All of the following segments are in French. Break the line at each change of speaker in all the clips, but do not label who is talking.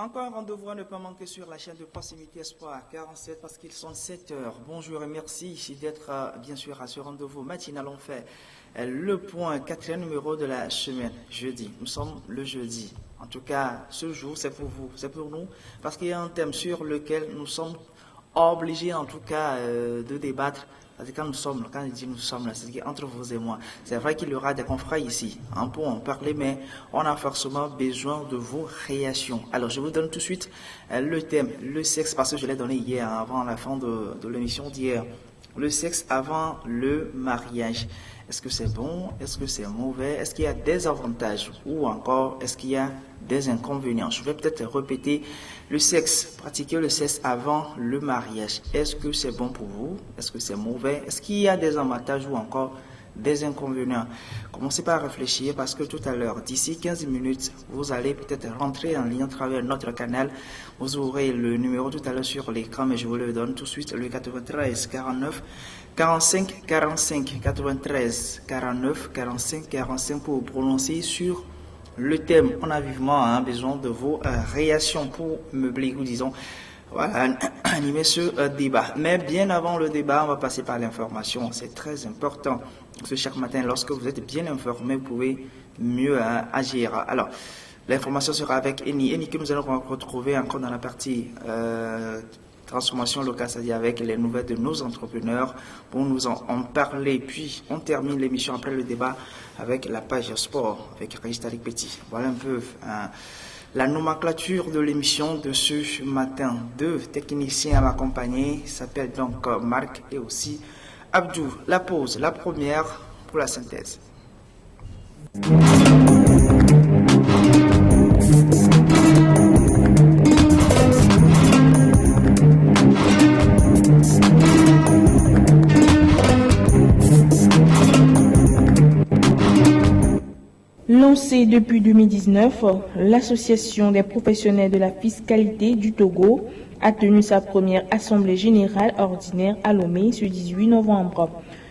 Encore un rendez-vous à ne pas manquer sur la chaîne de Proximité Espoir 47 parce qu'ils sont 7 heures. Bonjour et merci d'être bien sûr à ce rendez-vous matinal. On fait le point 4e numéro de la semaine, jeudi. Nous sommes le jeudi. En tout cas, ce jour, c'est pour vous, c'est pour nous, parce qu'il y a un thème sur lequel nous sommes obligés en tout cas de débattre. Parce que quand je dis nous sommes là, c'est entre vous et moi. C'est vrai qu'il y aura des confrères ici pour en parler, mais on a forcément besoin de vos réactions. Alors, je vous donne tout de suite le thème, le sexe, parce que je l'ai donné hier, avant la fin de l'émission d'hier. Le sexe avant le mariage. Est-ce que c'est bon? Est-ce que c'est mauvais? Est-ce qu'il y a des avantages? Ou encore, est-ce qu'il y a des inconvénients? Je vais peut-être répéter le sexe, pratiquer le sexe avant le mariage. Est-ce que c'est bon pour vous? Est-ce que c'est mauvais? Est-ce qu'il y a des avantages ou encore des inconvénients? Commencez par réfléchir parce que tout à l'heure, d'ici 15 minutes, vous allez peut-être rentrer en ligne à travers notre canal. Vous aurez le numéro tout à l'heure sur l'écran, mais je vous le donne tout de suite, le 93 49 45 45 93 49 45 45 pour prononcer sur le thème. On a vivement besoin de vos réactions pour meubler, ou disons, voilà, animer ce débat. Mais bien avant le débat, on va passer par l'information. C'est très important. Parce que chaque matin, lorsque vous êtes bien informé, vous pouvez mieux agir. Alors, l'information sera avec Eni. Eni que nous allons retrouver encore dans la partie transformation locale, c'est-à-dire avec les nouvelles de nos entrepreneurs pour nous en parler. Puis, on termine l'émission après le débat avec la page sport, avec Régis Tariq Petit. Voilà un peu la nomenclature de l'émission de ce matin. Deux techniciens à m'accompagner, s'appellent donc Marc et aussi Abdou. La pause, la première pour la synthèse.
Lancée depuis 2019, l'Association des professionnels de la fiscalité du Togo a tenu sa première assemblée générale ordinaire à Lomé ce 18 novembre.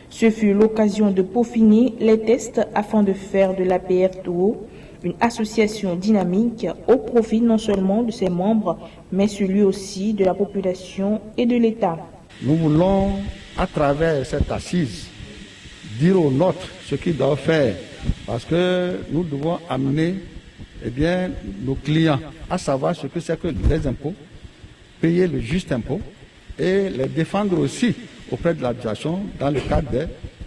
Ce fut l'occasion de peaufiner les tests afin de faire de l'APF Togo une association dynamique au profit non seulement de ses membres, mais celui aussi de la population et de l'État.
Nous voulons, à travers cette assise, dire aux nôtres ce qu'ils doivent faire, parce que nous devons amener nos clients à savoir ce que c'est que les impôts, payer le juste impôt et les défendre aussi auprès de l'administration dans le cadre des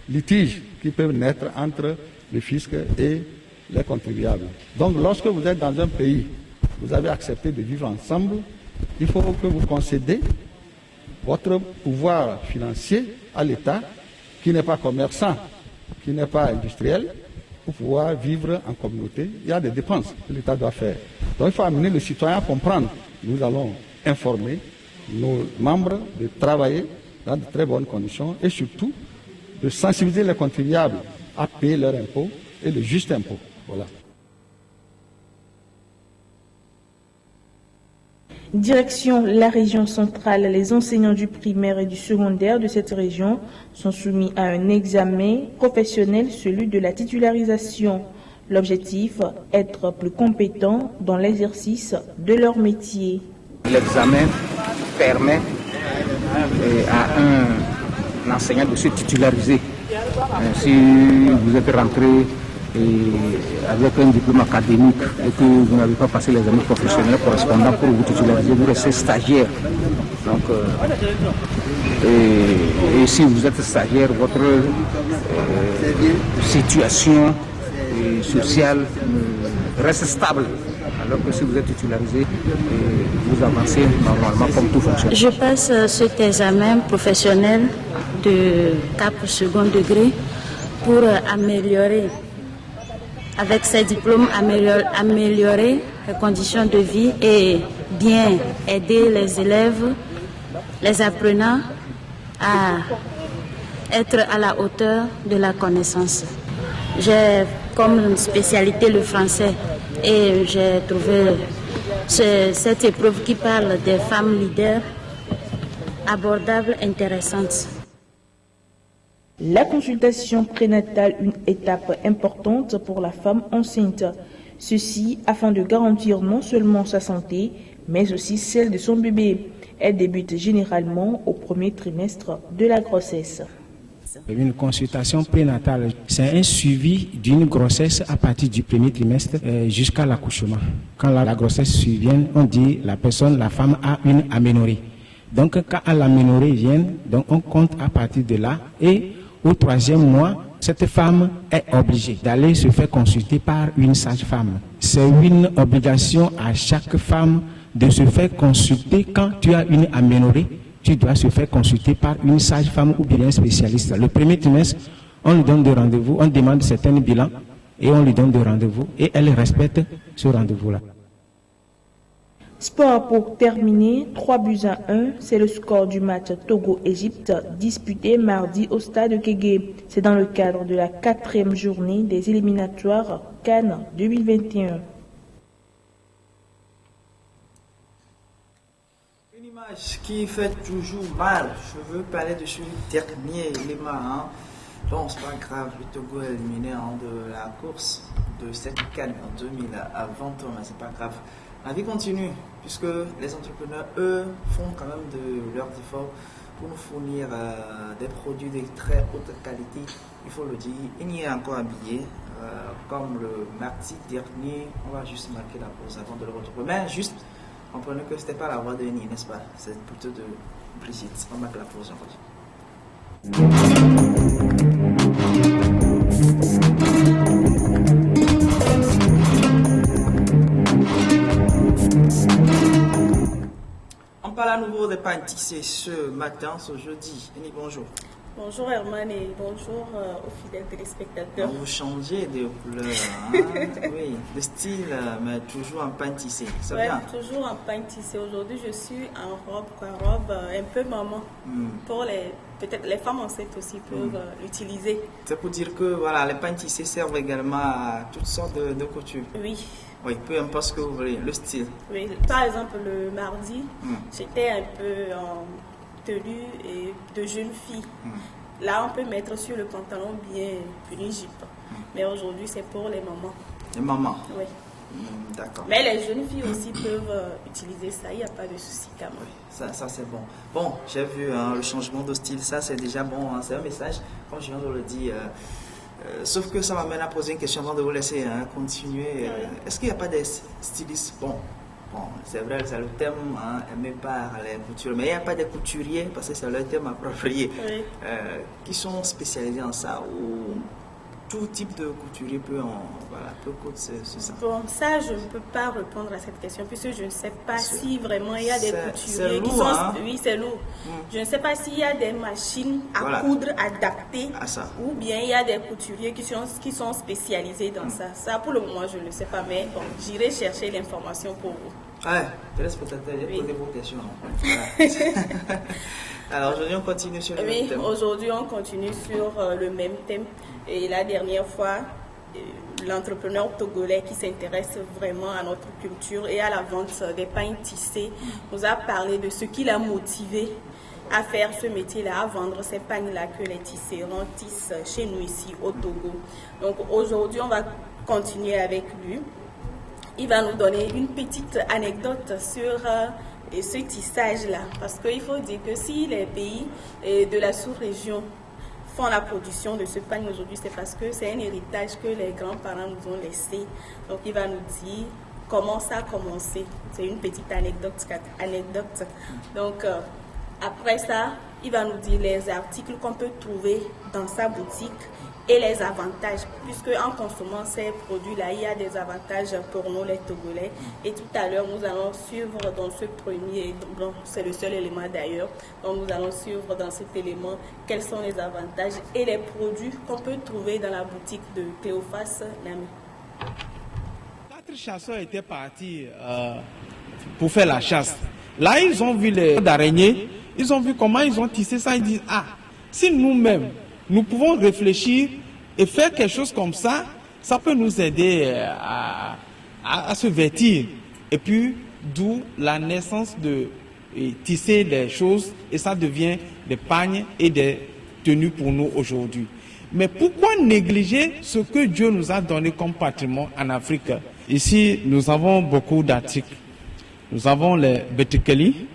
litiges qui peuvent naître entre le fisc et les contribuables. Donc lorsque vous êtes dans un pays, vous avez accepté de vivre ensemble, il faut que vous concédez votre pouvoir financier à l'État qui n'est pas commerçant, qui n'est pas industriel, pour pouvoir vivre en communauté. Il y a des dépenses que l'État doit faire. Donc il faut amener le citoyen à comprendre. Nous allons informer nos membres de travailler dans de très bonnes conditions et surtout de sensibiliser les contribuables à payer leurs impôts et le juste impôt. Voilà.
Direction la région centrale, les enseignants du primaire et du secondaire de cette région sont soumis à un examen professionnel, celui de la titularisation. L'objectif, être plus compétents dans l'exercice de leur métier.
L'examen permet à un enseignant de se titulariser. Si vous êtes rentré avec un diplôme académique et que vous n'avez pas passé les examens professionnels correspondants pour vous titulariser, vous restez stagiaire. Donc, et si vous êtes stagiaire, votre situation sociale reste stable. Alors que si vous êtes titularisé, vous avancez normalement comme tout fonctionne.
Je passe cet examen professionnel de cap second degré pour améliorer, avec ces diplômes, améliorer les conditions de vie et bien aider les élèves, les apprenants à être à la hauteur de la connaissance. J'ai comme spécialité le français et j'ai trouvé cette épreuve qui parle des femmes leaders abordable, intéressante.
La consultation prénatale, une étape importante pour la femme enceinte. Ceci afin de garantir non seulement sa santé, mais aussi celle de son bébé. Elle débute généralement au premier trimestre de la grossesse.
Une consultation prénatale, c'est un suivi d'une grossesse à partir du premier trimestre jusqu'à l'accouchement. Quand la grossesse survient, on dit la femme a une aménorrhée. Donc quand l'aménorrhée vient, donc on compte à partir de là et au 3e mois, cette femme est obligée d'aller se faire consulter par une sage-femme. C'est une obligation à chaque femme de se faire consulter quand tu as une aménorrhée. Tu dois se faire consulter par une sage-femme ou bien un spécialiste. Le premier trimestre, on lui donne des rendez-vous, on demande certains bilans et on lui donne des rendez-vous et elle respecte ce rendez-vous-là.
Sport pour terminer, 3-1, c'est le score du match Togo-Égypte disputé mardi au stade Kégué. C'est dans le cadre de la 4e journée des éliminatoires CAN 2021.
Qui fait toujours mal. Je veux parler de ce dernier élément. Donc, c'est pas grave, le Togo est éliminé de la course de cette CAN en 2021, mais c'est pas grave. La vie continue, puisque les entrepreneurs, eux, font quand même de leurs efforts pour nous fournir des produits de très haute qualité. Il faut le dire, il y est encore habillé. Comme le mardi dernier, on va juste marquer la pause avant de le retrouver. Mais juste, comprenez que ce n'était pas la voix de Ni, n'est-ce pas? C'est plutôt de Brigitte. On marque la pause, on revient. On parle à nouveau des pains tissés ce matin, ce jeudi. Ni, bonjour.
Bonjour Herman et bonjour aux fidèles téléspectateurs.
Vous changez de couleur, hein? Oui, de style, mais toujours en pain tissé. C'est bien.
Toujours en pain tissé. Aujourd'hui, je suis en robe un peu maman. Pour peut-être les femmes enceintes aussi peuvent l'utiliser.
C'est pour dire que voilà, les pains tissés servent également à toutes sortes de coutures.
Oui.
Oui, peu importe ce que vous voulez, le style.
Oui, par exemple, le mardi, j'étais un peu en tenue et de jeune fille. Là, on peut mettre sur le pantalon bien une jupe. Mais aujourd'hui, c'est pour les mamans.
Les mamans?
Oui.
D'accord.
Mais les jeunes filles aussi peuvent utiliser ça, il n'y a pas de souci quand même.
Oui, ça c'est bon. Bon, j'ai vu le changement de style, ça c'est déjà bon, c'est un message, comme je viens de le dire. Sauf que ça m'amène à poser une question avant de vous laisser continuer. Est-ce qu'il n'y a pas des stylistes Bon, c'est vrai, c'est le thème aimé par les couturiers, mais il n'y a pas des couturiers, parce que c'est leur thème approprié, qui sont spécialisés en ça, ou tout type de couturier peut coûter ça.
Bon, ça, je ne peux pas répondre à cette question, puisque je ne sais pas si vraiment il y a des couturiers qui sont... Oui, c'est lourd. Je ne sais pas s'il y a des machines à coudre adaptées, ou bien il y a des couturiers qui sont spécialisés dans ça. Ça, pour le moment, je ne sais pas, mais bon, j'irai chercher l'information pour vous.
Ouais, téléspectateurs, j'ai posé vos questions. Voilà. Alors aujourd'hui, on continue sur le même thème.
Oui, aujourd'hui, on continue sur le même thème. Et la dernière fois, l'entrepreneur togolais qui s'intéresse vraiment à notre culture et à la vente des pains tissés nous a parlé de ce qui l'a motivé à faire ce métier-là, à vendre ces pains-là que les tisserands tissent chez nous ici au Togo. Donc aujourd'hui, on va continuer avec lui. Il va nous donner une petite anecdote sur ce tissage-là. Parce qu'il faut dire que si les pays de la sous-région font la production de ce pain aujourd'hui, c'est parce que c'est un héritage que les grands-parents nous ont laissé. Donc il va nous dire comment ça a commencé. C'est une petite anecdote. Donc après ça, il va nous dire les articles qu'on peut trouver dans sa boutique et les avantages, puisque en consommant ces produits-là, il y a des avantages pour nous les Togolais. Et tout à l'heure, nous allons suivre dans ce premier, c'est le seul élément d'ailleurs, donc nous allons suivre dans cet élément quels sont les avantages et les produits qu'on peut trouver dans la boutique de Cléophas Nami.
4 chasseurs étaient partis pour faire la chasse. Là, ils ont vu les araignées, ils ont vu comment ils ont tissé ça, ils disent, si nous-mêmes, nous pouvons réfléchir et faire quelque chose comme ça, ça peut nous aider à se vêtir. Et puis, d'où la naissance de tisser des choses et ça devient des pagnes et des tenues pour nous aujourd'hui. Mais pourquoi négliger ce que Dieu nous a donné comme patrimoine en Afrique? Ici, nous avons beaucoup d'articles. Nous avons les betikeli.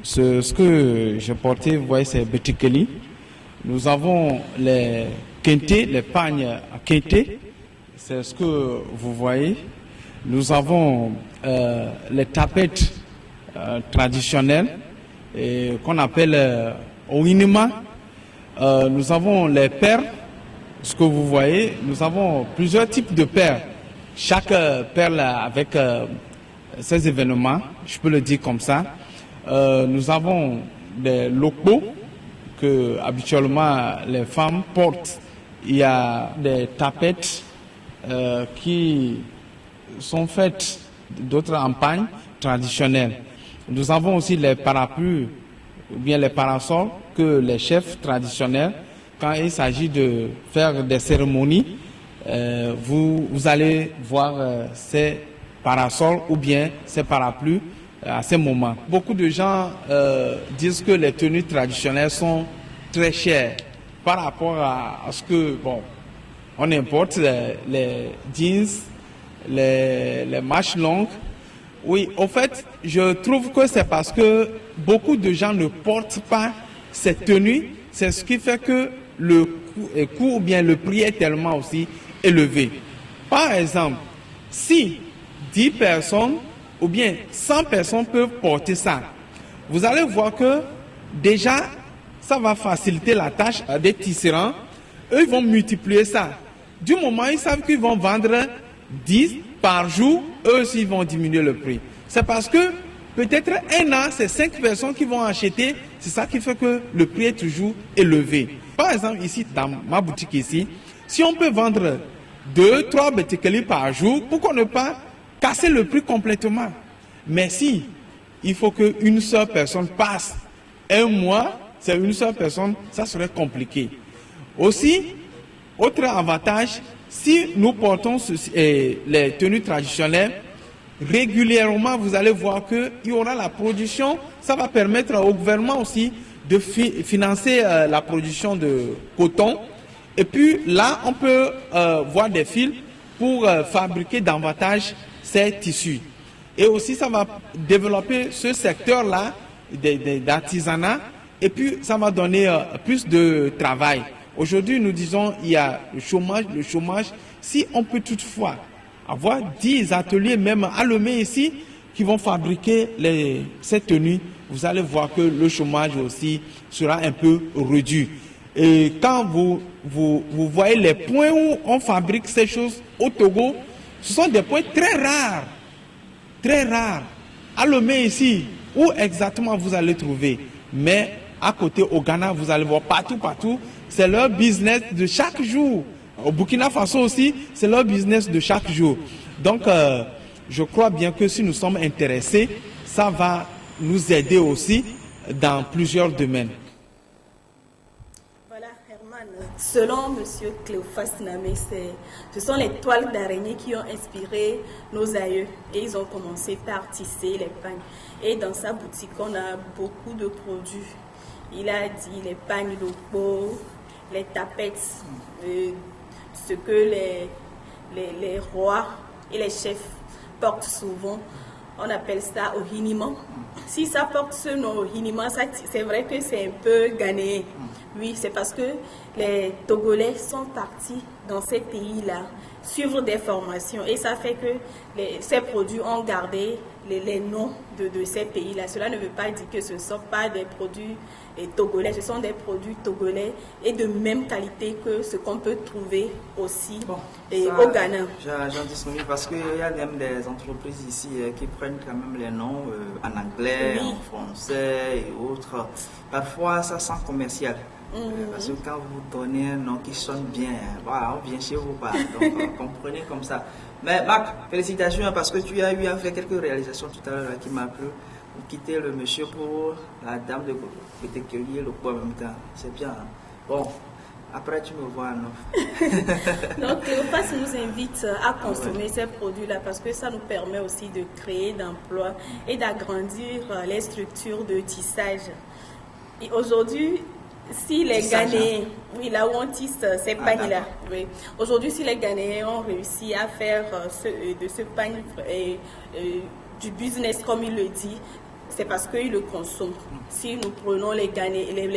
Ce que je portais, vous voyez, c'est betikeli. Nous avons les kente, les pagnes à kente. C'est ce que vous voyez. Nous avons les tapettes traditionnelles qu'on appelle oinima. Nous avons les paires, ce que vous voyez. Nous avons plusieurs types de paires. Chaque perle avec ces événements, je peux le dire comme ça. Nous avons des lokbo que habituellement les femmes portent. Il y a des tapettes qui sont faites d'autres en pagne traditionnelles. Nous avons aussi les parapluies ou bien les parasols que les chefs traditionnels, quand il s'agit de faire des cérémonies, vous allez voir ces parasols ou bien ces parapluies à ces moments. Beaucoup de gens disent que les tenues traditionnelles sont très chères par rapport à ce que, bon, on importe les jeans, les manches longues. Oui, au fait, je trouve que c'est parce que beaucoup de gens ne portent pas cette tenue. C'est ce qui fait que le coût ou bien le prix est tellement aussi élevé. Par exemple, si 10 personnes ou bien 100 personnes peuvent porter ça, vous allez voir que déjà, ça va faciliter la tâche des tisserands. Eux, ils vont multiplier ça. Du moment où ils savent qu'ils vont vendre 10 par jour, eux aussi vont diminuer le prix. C'est parce que peut-être un an, c'est 5 personnes qui vont acheter. C'est ça qui fait que le prix est toujours élevé. Par exemple, ici, dans ma boutique ici, si on peut vendre 2-3 betikeli par jour, pourquoi ne pas casser le prix complètement? Mais si il faut qu'une seule personne passe un mois, c'est une seule personne, ça serait compliqué. Aussi, autre avantage, si nous portons les tenues traditionnelles, régulièrement, vous allez voir qu'il y aura la production. Ça va permettre au gouvernement aussi de financer la production de coton. Et puis là, on peut voir des fils pour fabriquer davantage ces tissus. Et aussi, ça va développer ce secteur-là d'artisanat. Et puis, ça va donner plus de travail. Aujourd'hui, nous disons il y a le chômage. Si on peut toutefois avoir 10 ateliers, même à Lomé ici, qui vont fabriquer ces tenues, vous allez voir que le chômage aussi sera un peu réduit. Et quand vous voyez les points où on fabrique ces choses au Togo, ce sont des points très rares. Très rares. À Lomé ici, où exactement vous allez trouver. Mais à côté, au Ghana, vous allez voir partout. C'est leur business de chaque jour. Au Burkina Faso aussi, c'est leur business de chaque jour. Donc, je crois bien que si nous sommes intéressés, ça va nous aider aussi dans plusieurs domaines.
Voilà, Herman. Selon M. Cléophas Namé, ce sont les toiles d'araignée qui ont inspiré nos aïeux. Et ils ont commencé par tisser les pagnes. Et dans sa boutique, on a beaucoup de produits. Il a dit les pagnes de peau, les tapettes, ce que les rois et les chefs portent souvent. On appelle ça ohinima. Si ça porte ce nom ohinima, c'est vrai que c'est un peu ghanéen. Oui, c'est parce que les Togolais sont partis dans ces pays-là suivre des formations et ça fait que ces produits ont gardé les noms de ces pays-là. Cela ne veut pas dire que ce ne sont pas des produits togolais, ce sont des produits togolais et de même qualité que ce qu'on peut trouver aussi au Ghana.
J'en dis parce qu'il y a même des entreprises ici qui prennent quand même les noms en anglais, oui, en français et autres. Parfois, ça sent commercial. Parce que quand vous donnez un nom qui sonne bien, voilà, on vient chez vous. Donc, comprenez comme ça. Mais Marc, félicitations parce que tu as eu à faire quelques réalisations tout à l'heure qui m'a plu. Vous quittez le monsieur pour la dame de Betekeli et le poids en même temps. C'est bien. Hein? Bon, après tu me vois en offre.
Donc, Cléophas nous invite à consommer ces produits-là parce que ça nous permet aussi de créer d'emplois et d'agrandir les structures de tissage. Et aujourd'hui, Si les Ghanéens, oui, là où on tisse ces pagnes-là, oui. Aujourd'hui, si les Ghanéens ont réussi à faire de ce pagne du business, comme il le dit, c'est parce qu'ils le consomment. Si nous prenons les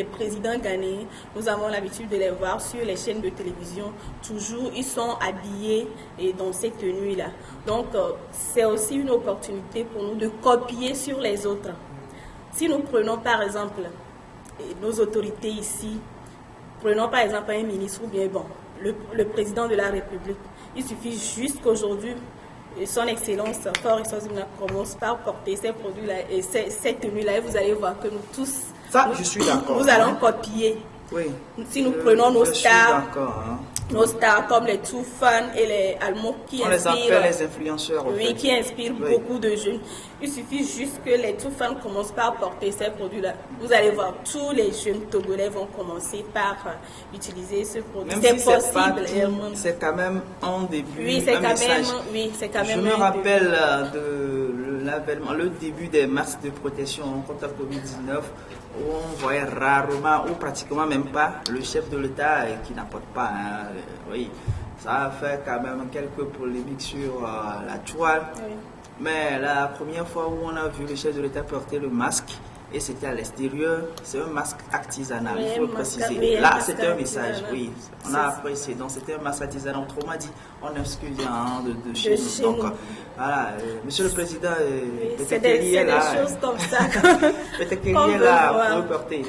présidents ghanéens, nous avons l'habitude de les voir sur les chaînes de télévision. Toujours, ils sont habillés dans ces tenues-là. Donc, c'est aussi une opportunité pour nous de copier sur les autres. Si nous prenons par exemple nos autorités ici, prenons par exemple un ministre ou bien le président de la République, il suffit juste qu'aujourd'hui, son Excellence, Fort Ressourcimna, commence par porter ces produits-là et ces tenues-là, et vous allez voir que nous tous,
je suis d'accord.
Nous allons copier.
Oui.
Si nous prenons nos stars,
nos
stars comme les Toufan et les Allemands qui inspirent,
les appelle les influenceurs.
Oui, qui inspirent beaucoup de jeunes. Il suffit juste que les Toufan commencent par porter ces produits-là. Vous allez voir, tous les jeunes Togolais vont commencer par utiliser ce produit.
C'est possible. C'est quand même un début.
Oui, c'est quand même.
Je me rappelle de l'avènement, le début des masques de protection contre la COVID-19. Où on voyait rarement ou pratiquement même pas le chef de l'État qui n'apporte pas. Oui, ça a fait quand même quelques polémiques sur la toile. Oui. Mais la première fois où on a vu le chef de l'État porter le masque, et c'était à l'extérieur, c'est un masque artisanal, il faut le préciser. Là, c'était un message, oui. On a apprécié. Donc, c'était un masque artisanal. Autrement dit, on exclut de chez nous. Donc, voilà, Monsieur le Président, peut-être qu'il y est là.
C'est des choses comme ça.
Peut-être qu'il y est là pour le porter.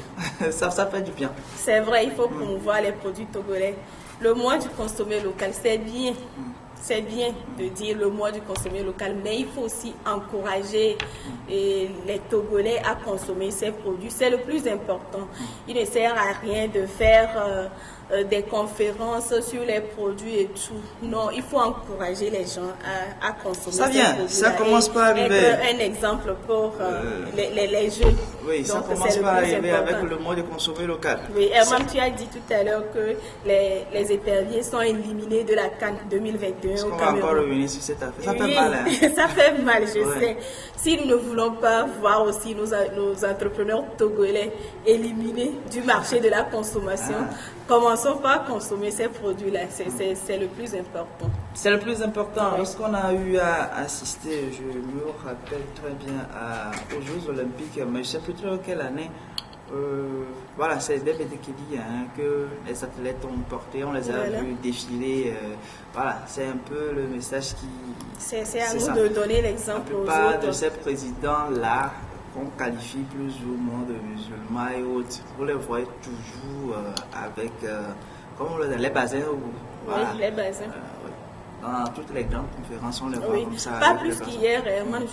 Ça fait du bien.
C'est vrai, il faut promouvoir les produits togolais. Le mois du consommé local, c'est bien. C'est bien de dire le mois du consommé local, mais il faut aussi encourager les Togolais à consommer ces produits. C'est le plus important. Il ne sert à rien de faire des conférences sur les produits et tout. Non, il faut encourager les gens à consommer
ça vient, ça commence par arriver.
Être un exemple pour les jeunes.
Oui, ça commence par arriver avec le mois de consommer local.
Oui, Herman, tu as dit tout à l'heure que les éperviers sont éliminés de la CAN 2021 au Cameroun.
On va encore revenir sur cette affaire. Ça fait mal, hein?
Ça fait mal, je sais. Si nous ne voulons pas voir aussi nos entrepreneurs togolais éliminés du marché de la consommation, commençons par consommer ces produits-là. C'est le plus important.
C'est le plus important. Lorsqu'on a eu à assister, je me rappelle très bien, aux Jeux Olympiques, mais je ne sais plus trop quelle année. Voilà, c'est des Bédekeli que les athlètes ont porté, on les a vus défiler. Voilà, c'est un peu le message qui.
C'est à nous de donner l'exemple aux autres.
La plupart de ces présidents-là, qu'on qualifie plus ou moins de musulmans et autres, vous les voyez toujours avec, comment on les bassins.
Voilà. Oui, les bassins.
Dans toutes les grandes conférences, on les voit comme ça.
Pas plus qu'hier,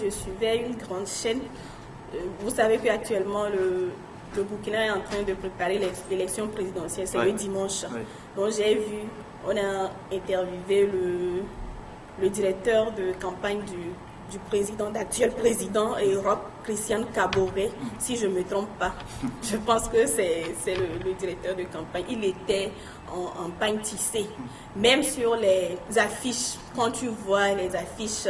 je suivais une grande chaîne. Vous savez qu'actuellement, le Burkina est en train de préparer l'élection présidentielle, c'est le dimanche. Donc j'ai vu, on a interviewé le directeur de campagne du président, d'actuel président Europe, Christian Caboret, si je ne me trompe pas. Je pense que c'est le directeur de campagne. Il était en pagne tissé. Même sur les affiches, quand tu vois les affiches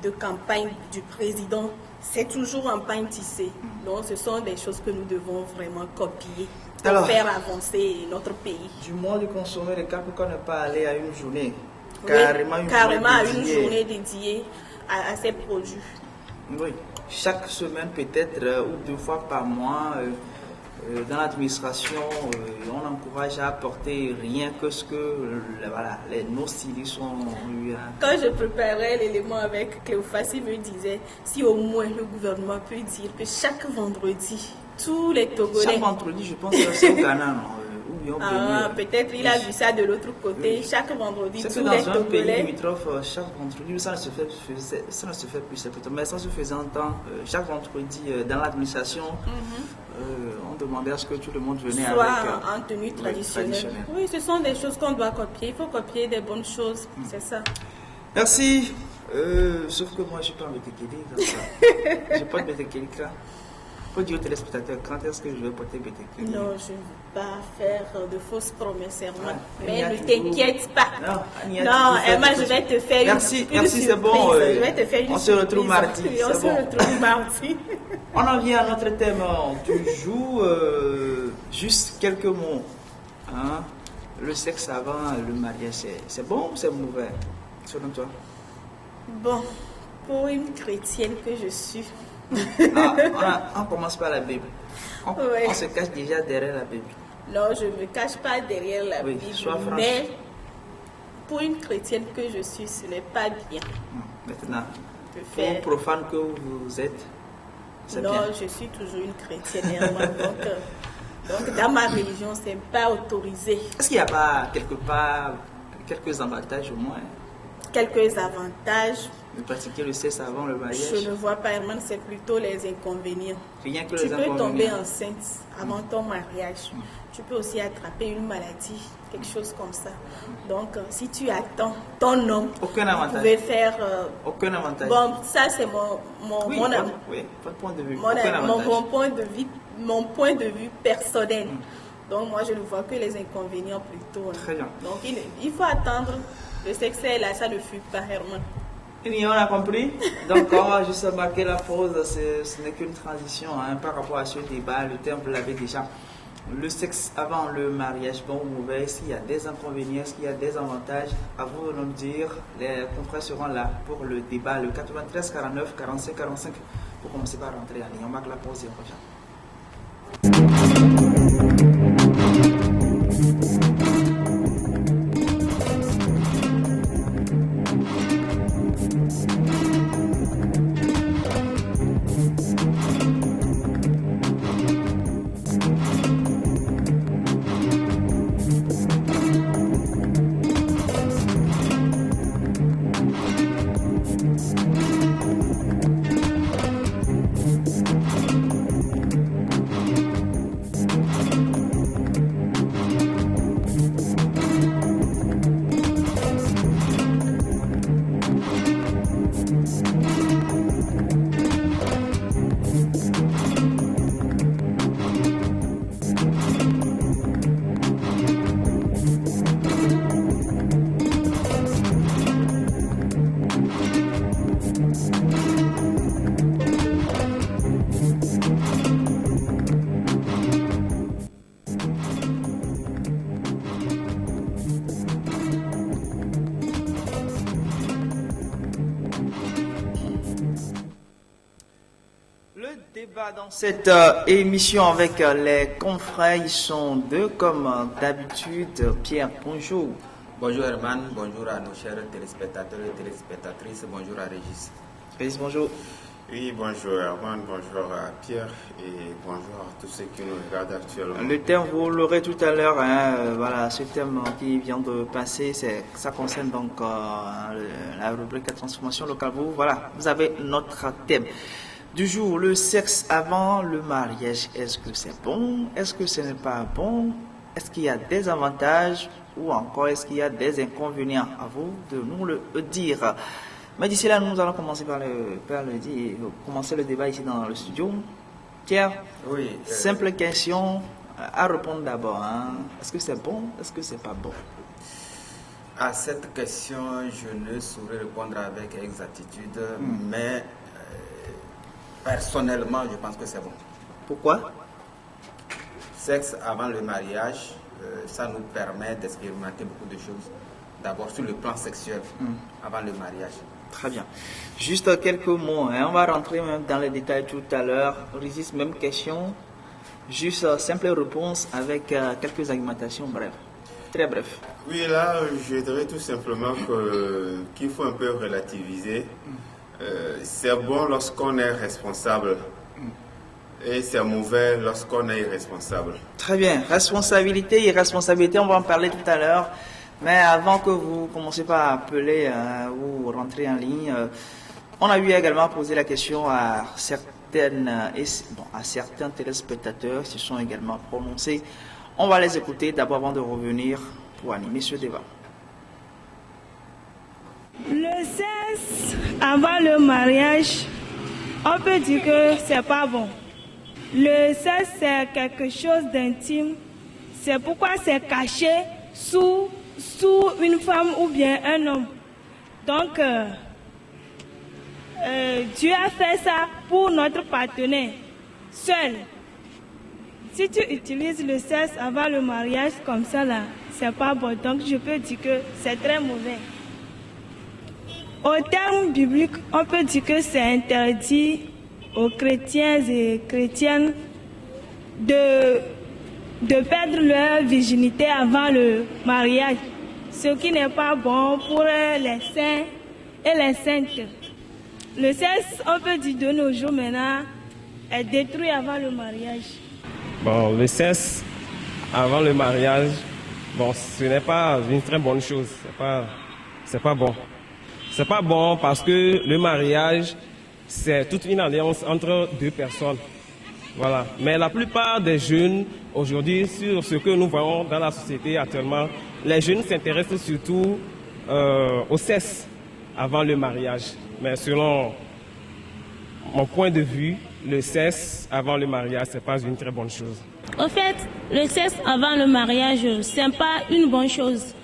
de campagne du président, c'est toujours en pagne tissé. Donc ce sont des choses que nous devons vraiment copier pour faire avancer notre pays.
Du moins de consommer le cas, pourquoi ne pas aller à une journée
carrément à une journée dédiée à ces produits.
Oui, chaque semaine peut-être ou 2 fois par mois. Dans l'administration, on encourage à apporter rien que ce que nos stylistes ont eu.
Quand je préparais l'élément avec Cléophas, il me disait si au moins le gouvernement peut dire que chaque vendredi, tous les Togolais.
Chaque vendredi, je pense que c'est au Ghana, non?
Peut-être il a vu ça de l'autre côté. Oui. Chaque vendredi, tous les Togolais.
Dans un pays limitrophe, chaque vendredi, ça ne se fait plus, mais ça se faisait en temps. Chaque vendredi, dans l'administration, on demandait à ce que tout le monde venait
soit en tenue traditionnelle. Oui, ce sont des choses qu'on doit copier. Il faut copier des bonnes choses, c'est ça.
Merci. Sauf que moi, je n'ai pas un Bétékeli. Je n'ai pas de Bétékeli là. faut dire aux téléspectateurs quand est-ce que je vais porter BTQ.
Non, je ne veux pas faire de fausses promesses, serment.
Ouais.
Mais ne t'inquiète pas.
Non,
Emma, je vais te faire
merci,
une
merci, c'est bon.
surprise. Je vais te faire une
on se retrouve mardi.
Oui, on se retrouve mardi.
On en vient à notre thème du jour. Juste quelques mots. Hein? Le sexe avant le mariage, c'est bon ou c'est mauvais, selon toi?
Bon, pour une chrétienne que je suis.
On commence par la Bible. On se cache déjà derrière la Bible.
Non, je ne me cache pas derrière la Bible.
Sois franche.
Mais pour une chrétienne que je suis, ce n'est pas bien.
Maintenant, pour profane que vous êtes, c'est bien.
Non, je suis toujours une chrétienne. Donc, dans ma religion, ce n'est pas autorisé.
Est-ce qu'il n'y a pas quelque part quelques avantages au moins? Quelques
avantages.
De pratiquer le sexe avant le mariage?
Je ne vois pas, Herman, c'est plutôt les inconvénients.
Rien que
tu
les inconvénients.
peux tomber enceinte avant ton mariage. Tu peux aussi attraper une maladie, quelque chose comme ça. Donc, si tu attends ton homme,
aucun avantage.
Vous pouvez faire...
aucun avantage.
Bon, ça c'est mon
votre point de vue.
Mon point de vue personnel. Donc, moi, je ne vois que les inconvénients plutôt.
Très bien.
Donc, il faut attendre. Le sexe est là, ça ne fuit pas, Herman.
Et on a compris. Donc, on va juste marquer la pause. Ce n'est qu'une transition par rapport à ce débat. Le thème, vous l'avez déjà. Le sexe avant le mariage, bon ou mauvais, est-ce qu'il y a des inconvénients, est-ce qu'il y a des avantages? À vous de nous dire. Les confrères seront là pour le débat. Le 93 49 45 45 pour commencer par rentrer en ligne. On marque la pause et on revient. Dans cette émission avec les confrères, ils sont deux comme d'habitude. Pierre, bonjour.
Bonjour Herman, bonjour à nos chers téléspectateurs et téléspectatrices, bonjour à Régis.
Régis, bonjour.
Oui, bonjour Herman, bonjour à Pierre et bonjour à tous ceux qui nous regardent actuellement.
Le thème, vous l'aurez tout à l'heure, voilà, ce thème qui vient de passer, ça concerne donc la rubrique de transformation locale. Vous avez notre thème du jour, le sexe avant le mariage. Est-ce que c'est bon? Est-ce que ce n'est pas bon? Est-ce qu'il y a des avantages ou encore est-ce qu'il y a des inconvénients? À vous de nous le dire. Mais d'ici là, nous allons commencer par commencer le débat ici dans le studio. Pierre,
oui,
simple question à répondre d'abord. Est-ce que c'est bon? Est-ce que c'est pas bon?
À cette question, je ne saurais répondre avec exactitude, mais personnellement, je pense que c'est bon.
Pourquoi?
Sexe avant le mariage, ça nous permet d'expérimenter beaucoup de choses. D'abord sur le plan sexuel, avant le mariage.
Très bien. Juste quelques mots. On va rentrer même dans les détails tout à l'heure. Régis, même question. Juste simple réponse avec quelques argumentations brèves. Très bref.
Oui, là, je dirais tout simplement qu'il faut un peu relativiser. C'est bon lorsqu'on est responsable et c'est mauvais lorsqu'on est irresponsable.
Très bien. Responsabilité, irresponsabilité, on va en parler tout à l'heure. Mais avant que vous commenciez par appeler ou rentrer en ligne, on a eu également posé la question à certains téléspectateurs qui se sont également prononcés. On va les écouter d'abord avant de revenir pour animer ce débat.
Le sexe avant le mariage, on peut dire que c'est pas bon. Le sexe, c'est quelque chose d'intime. C'est pourquoi c'est caché sous une femme ou bien un homme. Donc, Dieu a fait ça pour notre partenaire, seul. Si tu utilises le sexe avant le mariage comme ça, là, c'est pas bon. Donc, je peux dire que c'est très mauvais. Au terme biblique, on peut dire que c'est interdit aux chrétiens et chrétiennes de perdre leur virginité avant le mariage, ce qui n'est pas bon pour les saints et les saintes. Le sexe, on peut dire de nos jours maintenant, est détruit avant le mariage.
Bon, le sexe avant le mariage, bon, ce n'est pas une très bonne chose. C'est pas bon. C'est pas bon parce que le mariage, c'est toute une alliance entre deux personnes. Voilà. Mais la plupart des jeunes, aujourd'hui, sur ce que nous voyons dans la société actuellement, les jeunes s'intéressent surtout au sexe avant le mariage. Mais selon mon point de vue, le sexe avant le mariage, ce n'est pas une très bonne chose.
Au fait, le sexe avant le mariage, ce n'est pas une bonne chose.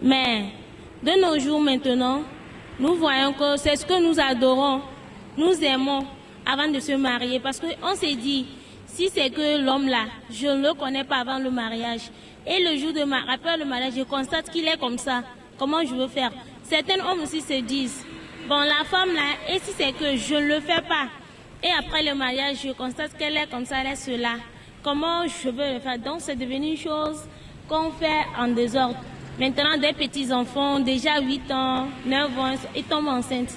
Mais de nos jours maintenant, nous voyons que c'est ce que nous adorons, nous aimons avant de se marier. Parce qu'on s'est dit, si c'est que l'homme là, je ne le connais pas avant le mariage. Et le jour après le mariage, je constate qu'il est comme ça. Comment je veux faire? Certains hommes aussi se disent, bon, la femme là, et si c'est que je ne le fais pas, et après le mariage, je constate qu'elle est comme ça, elle est cela. Comment je veux le faire? Donc c'est devenu une chose qu'on fait en désordre. Maintenant, des petits-enfants, déjà 8 ans, 9 ans, ils tombent enceintes.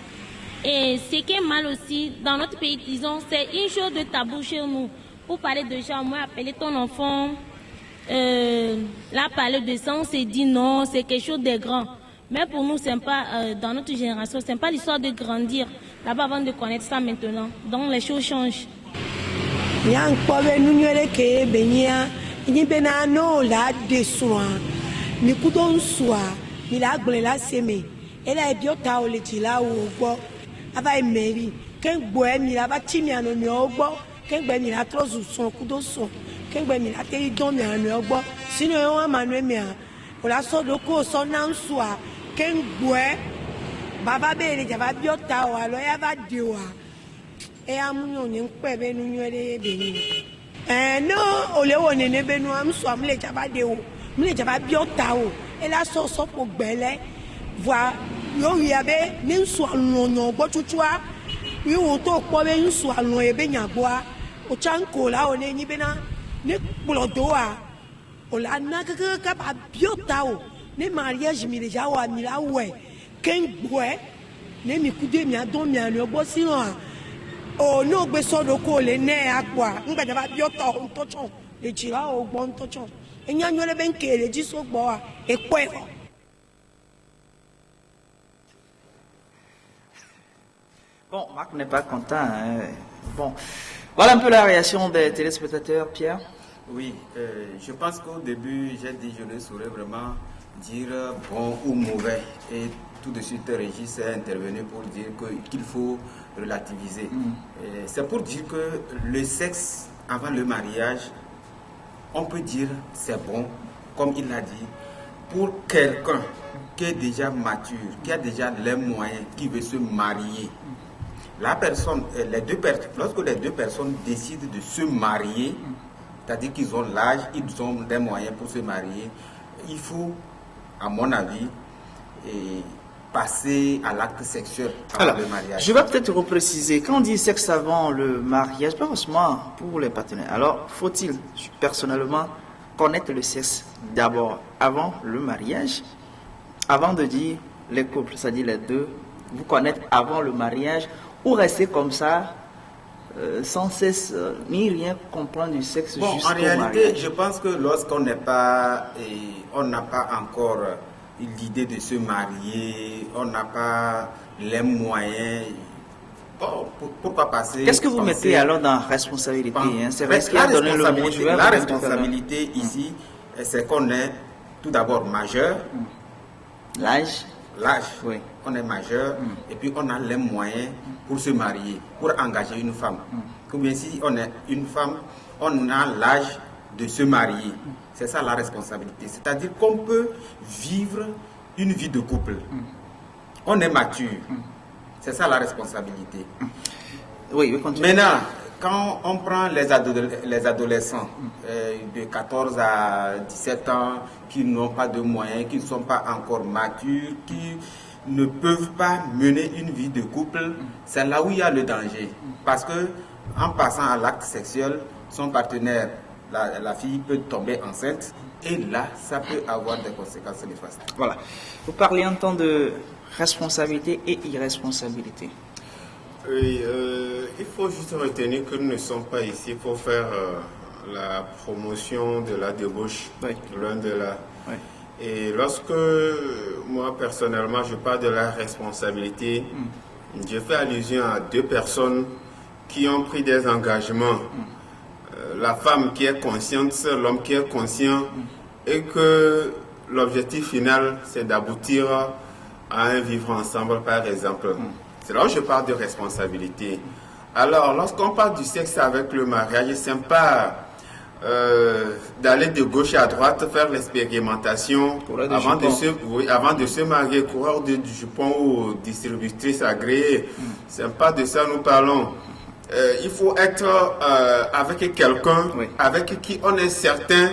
Et ce qui est mal aussi, dans notre pays, disons, c'est une chose de tabou chez nous. Pour parler de gens, moi, appeler ton enfant, là, parler de ça, on s'est dit non, c'est quelque chose de grand. Mais pour nous, c'est pas, dans notre génération, c'est pas l'histoire de grandir là-bas avant de connaître ça maintenant. Donc les choses changent.
Mi kudon soa mi la gble la seme ela e biota o le ti la o gbo aba e meri ken gbo e mi la ba ti mi anu mi o gbo ken gbe mi la trozu son kudo son ken gbe mi la te don mi anu o gbo sinu e won manu mi a o la so do ko so na soa ken gbo e baba be le jaba biota o alo ya ba de wa e amunyo ni npe be nu nyere be ni no o le wo ne be nu am so am le jaba de o mle jaba biota o e la so po gbele voa yo wi abe ni nsu alonyo gbo tutua wi wo to po be nsu alon e be nyagboa o chanko la o ne nyi be na ne plodo a o la na ka ba biota o ne mariage mi deja wa mi la we ken gboe ne mi kude mi adon mi anu gbo si ran o no gbe so do ko le ne akwa ngba jaba biota o to chon le jira o gbo to chon.
Bon, Marc n'est pas content. Hein. Bon, voilà un peu la réaction des téléspectateurs, Pierre.
Oui, je pense qu'au début, j'ai dit je ne saurais vraiment dire bon ou mauvais. Et tout de suite, Régis est intervenu pour dire qu'il faut relativiser. C'est pour dire que le sexe avant le mariage, on peut dire c'est bon, comme il l'a dit, pour quelqu'un qui est déjà mature, qui a déjà les moyens, qui veut se marier. La personne, lorsque les deux personnes décident de se marier, c'est-à-dire qu'ils ont l'âge, ils ont des moyens pour se marier, il faut, à mon avis, passer à l'acte sexuel avant le mariage.
Je vais peut-être repréciser, quand on dit sexe avant le mariage, pas forcément pour les partenaires. Alors, faut-il personnellement connaître le sexe d'abord avant le mariage, avant de dire les couples, c'est-à-dire les deux, vous connaître avant le mariage, ou rester comme ça, sans cesse, ni rien comprendre du sexe jusqu'au mariage?
En réalité, je pense que lorsqu'on n'est pas, on n'a pas encore l'idée de se marier, on n'a pas les moyens. Bon, pourquoi passer?
Qu'est-ce que vous mettez alors dans responsabilité? C'est vrai qu'il a donné le mot.
La responsabilité ici, c'est qu'on est tout d'abord majeur.
L'âge.
l'âge, on est majeur, et puis on a les moyens pour se marier, pour engager une femme. Ou bien si on est une femme, on a l'âge de se marier. C'est ça la responsabilité. C'est-à-dire qu'on peut vivre une vie de couple. On est mature. C'est ça la responsabilité.
Oui, continue.
Maintenant, quand on prend les adolescents de 14 à 17 ans qui n'ont pas de moyens, qui ne sont pas encore matures, qui ne peuvent pas mener une vie de couple, c'est là où il y a le danger. Parce que en passant à l'acte sexuel, son partenaire, la fille peut tomber enceinte et là, ça peut avoir des conséquences néfastes.
Voilà. Vous parlez en temps de responsabilité et irresponsabilité.
Oui, il faut juste retenir que nous ne sommes pas ici pour faire la promotion de la débauche, loin de là.
Oui.
Et lorsque moi personnellement je parle de la responsabilité, je fais allusion à deux personnes qui ont pris des engagements. La femme qui est consciente, l'homme qui est conscient, et que l'objectif final c'est d'aboutir à un vivre ensemble par exemple. C'est là où je parle de responsabilité. Alors, lorsqu'on parle du sexe avec le mariage, c'est pas d'aller de gauche à droite faire l'expérimentation avant de se marier, coureur de jupons ou distributrice agréée. C'est pas de ça nous parlons. Il faut être avec quelqu'un avec qui on est certain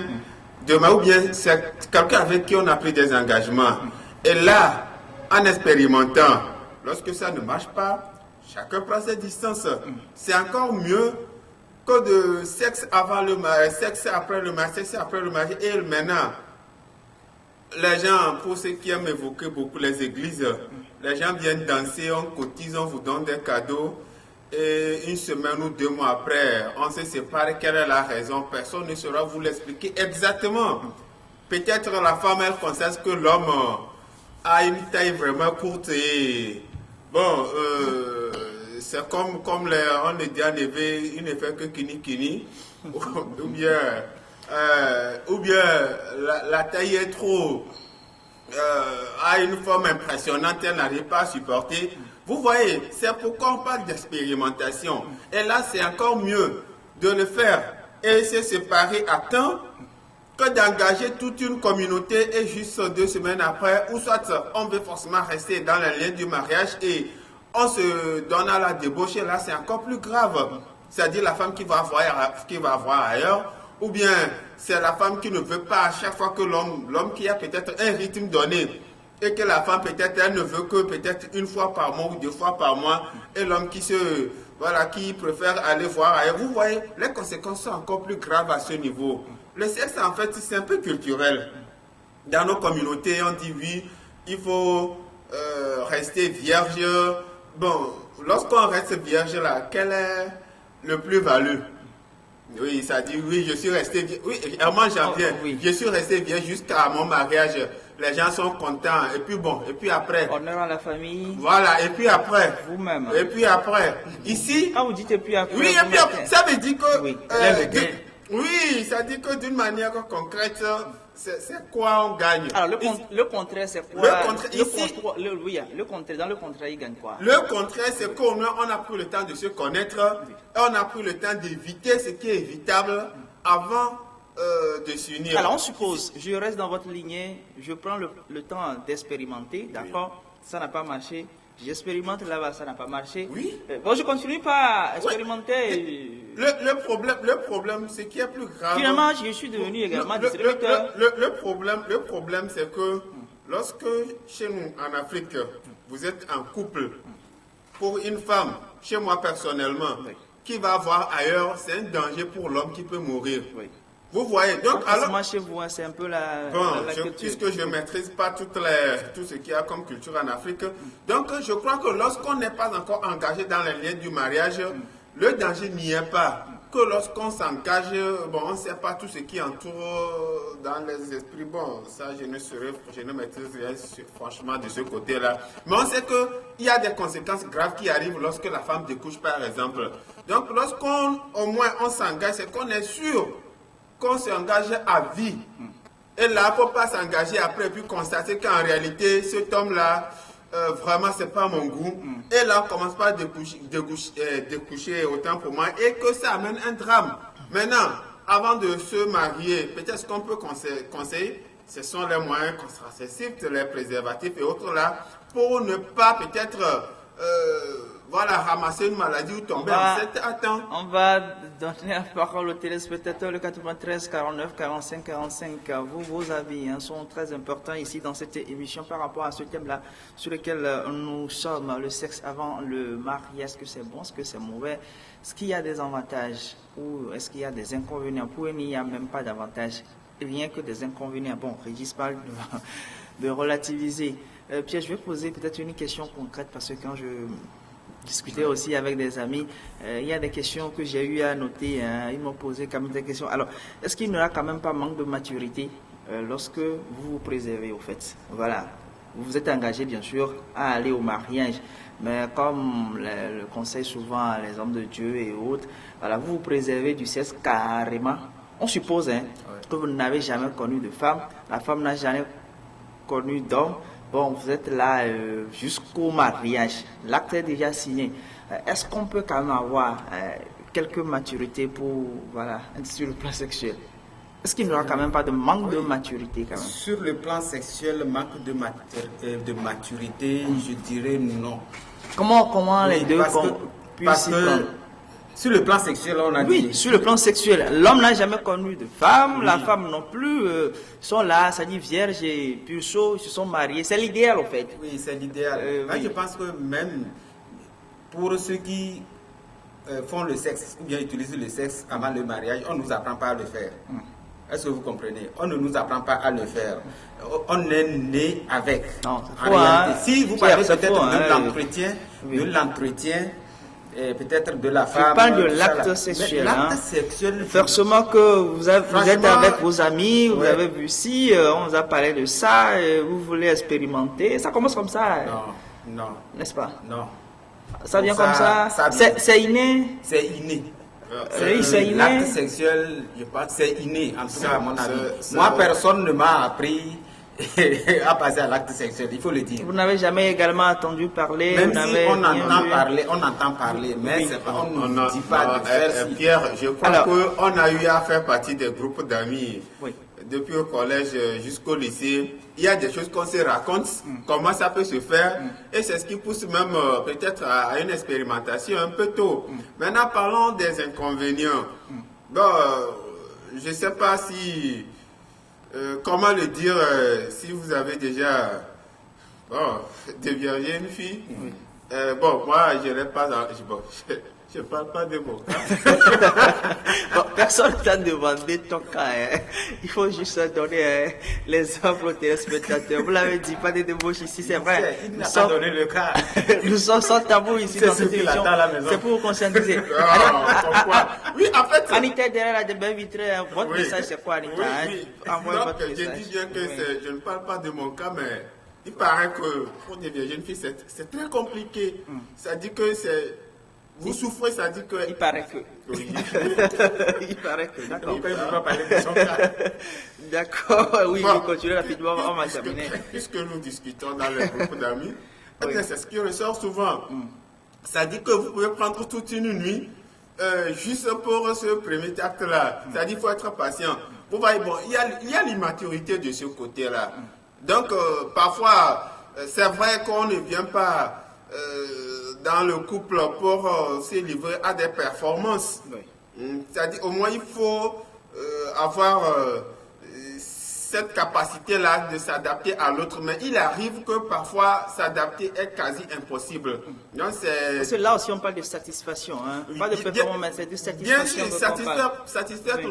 demain, ou bien c'est quelqu'un avec qui on a pris des engagements. Et là, en expérimentant, lorsque ça ne marche pas, chacun prend ses distances. C'est encore mieux que de sexe avant le mariage, sexe après le mariage, sexe après le mariage. Et maintenant, les gens, pour ceux qui aiment évoquer beaucoup les églises, les gens viennent danser, on cotise, on vous donne des cadeaux. Et une semaine ou 2 mois après, on se sépare. Quelle est la raison? Personne ne saura vous l'expliquer exactement. Peut-être la femme, elle constate que l'homme a une taille vraiment courte et bon, c'est comme on le dit en éveil, il ne fait que kini ou bien la taille est trop a une forme impressionnante, elle n'arrive pas à supporter. Vous voyez, c'est pourquoi on parle d'expérimentation. Et là, c'est encore mieux de le faire et se séparer à temps que d'engager toute une communauté et juste 2 semaines après, ou soit on veut forcément rester dans le lien du mariage et on se donne à la débauche. Et là, c'est encore plus grave. C'est-à-dire la femme qui va avoir ailleurs, ou bien c'est la femme qui ne veut pas à chaque fois que l'homme qui a peut-être un rythme donné, et que la femme peut-être elle ne veut que peut-être 1 fois par mois ou 2 fois par mois, et l'homme qui préfère aller voir ailleurs. Vous voyez, les conséquences sont encore plus graves à ce niveau. Le sexe, en fait, c'est un peu culturel. Dans nos communautés, on dit oui, il faut rester vierge. Bon, lorsqu'on reste vierge là, quel est le plus-value? Oui, ça dit oui, je suis resté vierge. Oui, moi j'en viens. Je suis resté vierge jusqu'à mon mariage. Les gens sont contents. Et puis bon, et puis après.
Honneur à la famille.
Voilà, et puis après.
Vous-même.
Et puis après. Ici.
Ah, vous dites et puis après.
Oui, et puis après. Ça veut dire que.
Oui,
oui, ça dit que d'une manière concrète, c'est quoi on gagne.
Alors, le contraire, c'est quoi? Le contraire, dans le contraire, il gagne quoi?
Le contraire, c'est qu'on a pris le temps de se connaître, et on a pris le temps d'éviter ce qui est évitable avant de s'unir.
Alors, on suppose, je reste dans votre lignée, je prends le temps d'expérimenter, d'accord? Ça n'a pas marché. J'expérimente là-bas, ça n'a pas marché. Oui. Bon, je continue pas à expérimenter.
Le problème, c'est qui est plus grave.
Finalement, je suis devenu également distributeur.
Le problème, c'est que lorsque chez nous, en Afrique, vous êtes en couple, pour une femme, chez moi personnellement, qui va avoir ailleurs, c'est un danger pour l'homme qui peut mourir. Oui. Vous voyez, donc alors.
Chez vous, c'est un peu la culture.
Puisque je ne maîtrise pas tout ce qu'il y a comme culture en Afrique, donc je crois que lorsqu'on n'est pas encore engagé dans les liens du mariage, le danger n'y est pas. Que lorsqu'on s'engage, bon, on ne sait pas tout ce qui entoure dans les esprits. Bon, ça, je ne maîtrise rien franchement de ce côté-là. Mais on sait qu'il y a des conséquences graves qui arrivent lorsque la femme découche, par exemple. Donc, lorsqu'on, au moins, on s'engage, c'est qu'on est sûr qu'on s'engage à vie. Et là, il ne faut pas s'engager après et puis constater qu'en réalité, cet homme-là, vraiment, ce n'est pas mon goût. Et là, on commence pas à découcher autant pour moi et que ça amène un drame. Maintenant, avant de se marier, peut-être ce qu'on peut conseiller, ce sont les moyens contraceptifs, les préservatifs et autres là, pour ne pas peut-être ramasser une maladie ou tomber enceinte à temps.
On va donner la parole aux téléspectateurs, le 93 49 45 45. Vos avis sont très importants ici dans cette émission par rapport à ce thème-là sur lequel nous sommes, le sexe avant le mariage. Est-ce que c'est bon, est-ce que c'est mauvais? Est-ce qu'il y a des avantages ou est-ce qu'il y a des inconvénients? Pour il n'y a même pas d'avantages, rien que des inconvénients. Bon, Régis parle de relativiser. Pierre, je vais poser peut-être une question concrète parce que quand je discutais aussi avec des amis, il y a des questions que j'ai eu à noter. Ils m'ont posé quand même des questions. Alors, est-ce qu'il n'y aura quand même pas manque de maturité lorsque vous vous préservez au fait? Voilà. Vous vous êtes engagé bien sûr à aller au mariage, mais comme le conseil souvent les hommes de Dieu et autres, voilà, vous vous préservez du sexe carrément. On suppose que vous n'avez jamais connu de femme, la femme n'a jamais connu d'homme. Bon, vous êtes là jusqu'au mariage, l'acte est déjà signé. Est-ce qu'on peut quand même avoir quelques maturités pour, sur le plan sexuel? Est-ce qu'il n'y aura quand même pas de manque de maturité quand même?
Sur le plan sexuel, manque de maturité, je dirais non.
Comment les deux
parce que sur le plan sexuel, on a dit...
Oui, sur le plan sexuel. L'homme n'a jamais connu de femme, la femme non plus. Ils sont là, ça dit vierge et puceau, ils se sont mariés. C'est l'idéal en fait.
Oui, c'est l'idéal. Je pense que même pour ceux qui font le sexe ou bien utilisent le sexe avant le mariage, on ne nous apprend pas à le faire. Est-ce que vous comprenez? On ne nous apprend pas à le faire. On est né avec.
Non,
en réalité. Si vous parlez peut-être de l'entretien, peut-être de la femme.
Je parle de l'acte sexuel. L'acte sexuel. Forcément que vous êtes avec vos amis, vous avez vu si, on vous a parlé de ça, vous voulez expérimenter. Ça commence comme ça.
Non.
N'est-ce pas?
Non.
Ça vient comme ça. C'est inné.
C'est inné.
C'est inné.
L'acte sexuel, je pense que c'est inné, en tout cas à mon avis. Moi, personne ne m'a appris à passer à l'acte sexuel, il faut le dire.
Vous n'avez jamais également entendu parler?
Même si on entend parler, mais on ne dit pas de faire.
Pierre, je crois qu'on a eu à faire partie des groupes d'amis. Oui. Depuis le collège jusqu'au lycée, il y a des choses qu'on se raconte, comment ça peut se faire, et c'est ce qui pousse même peut-être à une expérimentation un peu tôt. Maintenant, parlons des inconvénients. Bon, je ne sais pas si... comment le dire si vous avez déjà déviergé une fille? Bon, moi, je n'ai pas... Je ne parle pas de mon cas.
Personne ne t'a demandé ton cas. Il faut juste donner les offres aux téléspectateurs. Vous l'avez dit, pas de débauche ici, c'est vrai.
Il n'a pas donné le cas.
Nous sommes sans tabou ici dans cette émission. C'est pour vous conscientiser.
Pourquoi? Oui, en fait...
Anita, derrière la débat vitrée, votre message c'est quoi, Anita?
Envoyez votre message. Je dis bien que je ne parle pas de mon cas, mais il paraît que pour dévierger une fille, c'est très compliqué. Ça dit que c'est... Vous souffrez, ça dit que...
Il paraît que.
Oui.
Il paraît que. D'accord.
Il ne peut pas parler de son cas.
D'accord, oui, bon, continuez rapidement, on va terminer.
Puisque nous discutons dans le groupe d'amis, c'est ce qui ressort souvent. Ça dit que vous pouvez prendre toute une nuit juste pour ce premier acte-là. Ça dit qu'il faut être patient. Vous voyez, bon, il y a l'immaturité de ce côté-là. Donc, parfois, c'est vrai qu'on ne vient pas... dans le couple pour se livrer à des performances. C'est-à-dire, au moins, il faut avoir cette capacité-là de s'adapter à l'autre. Mais il arrive que parfois, s'adapter est quasi impossible. Donc,
parce que là aussi, on parle de satisfaction. Pas de performance, mais c'est de satisfaction.
Bien sûr,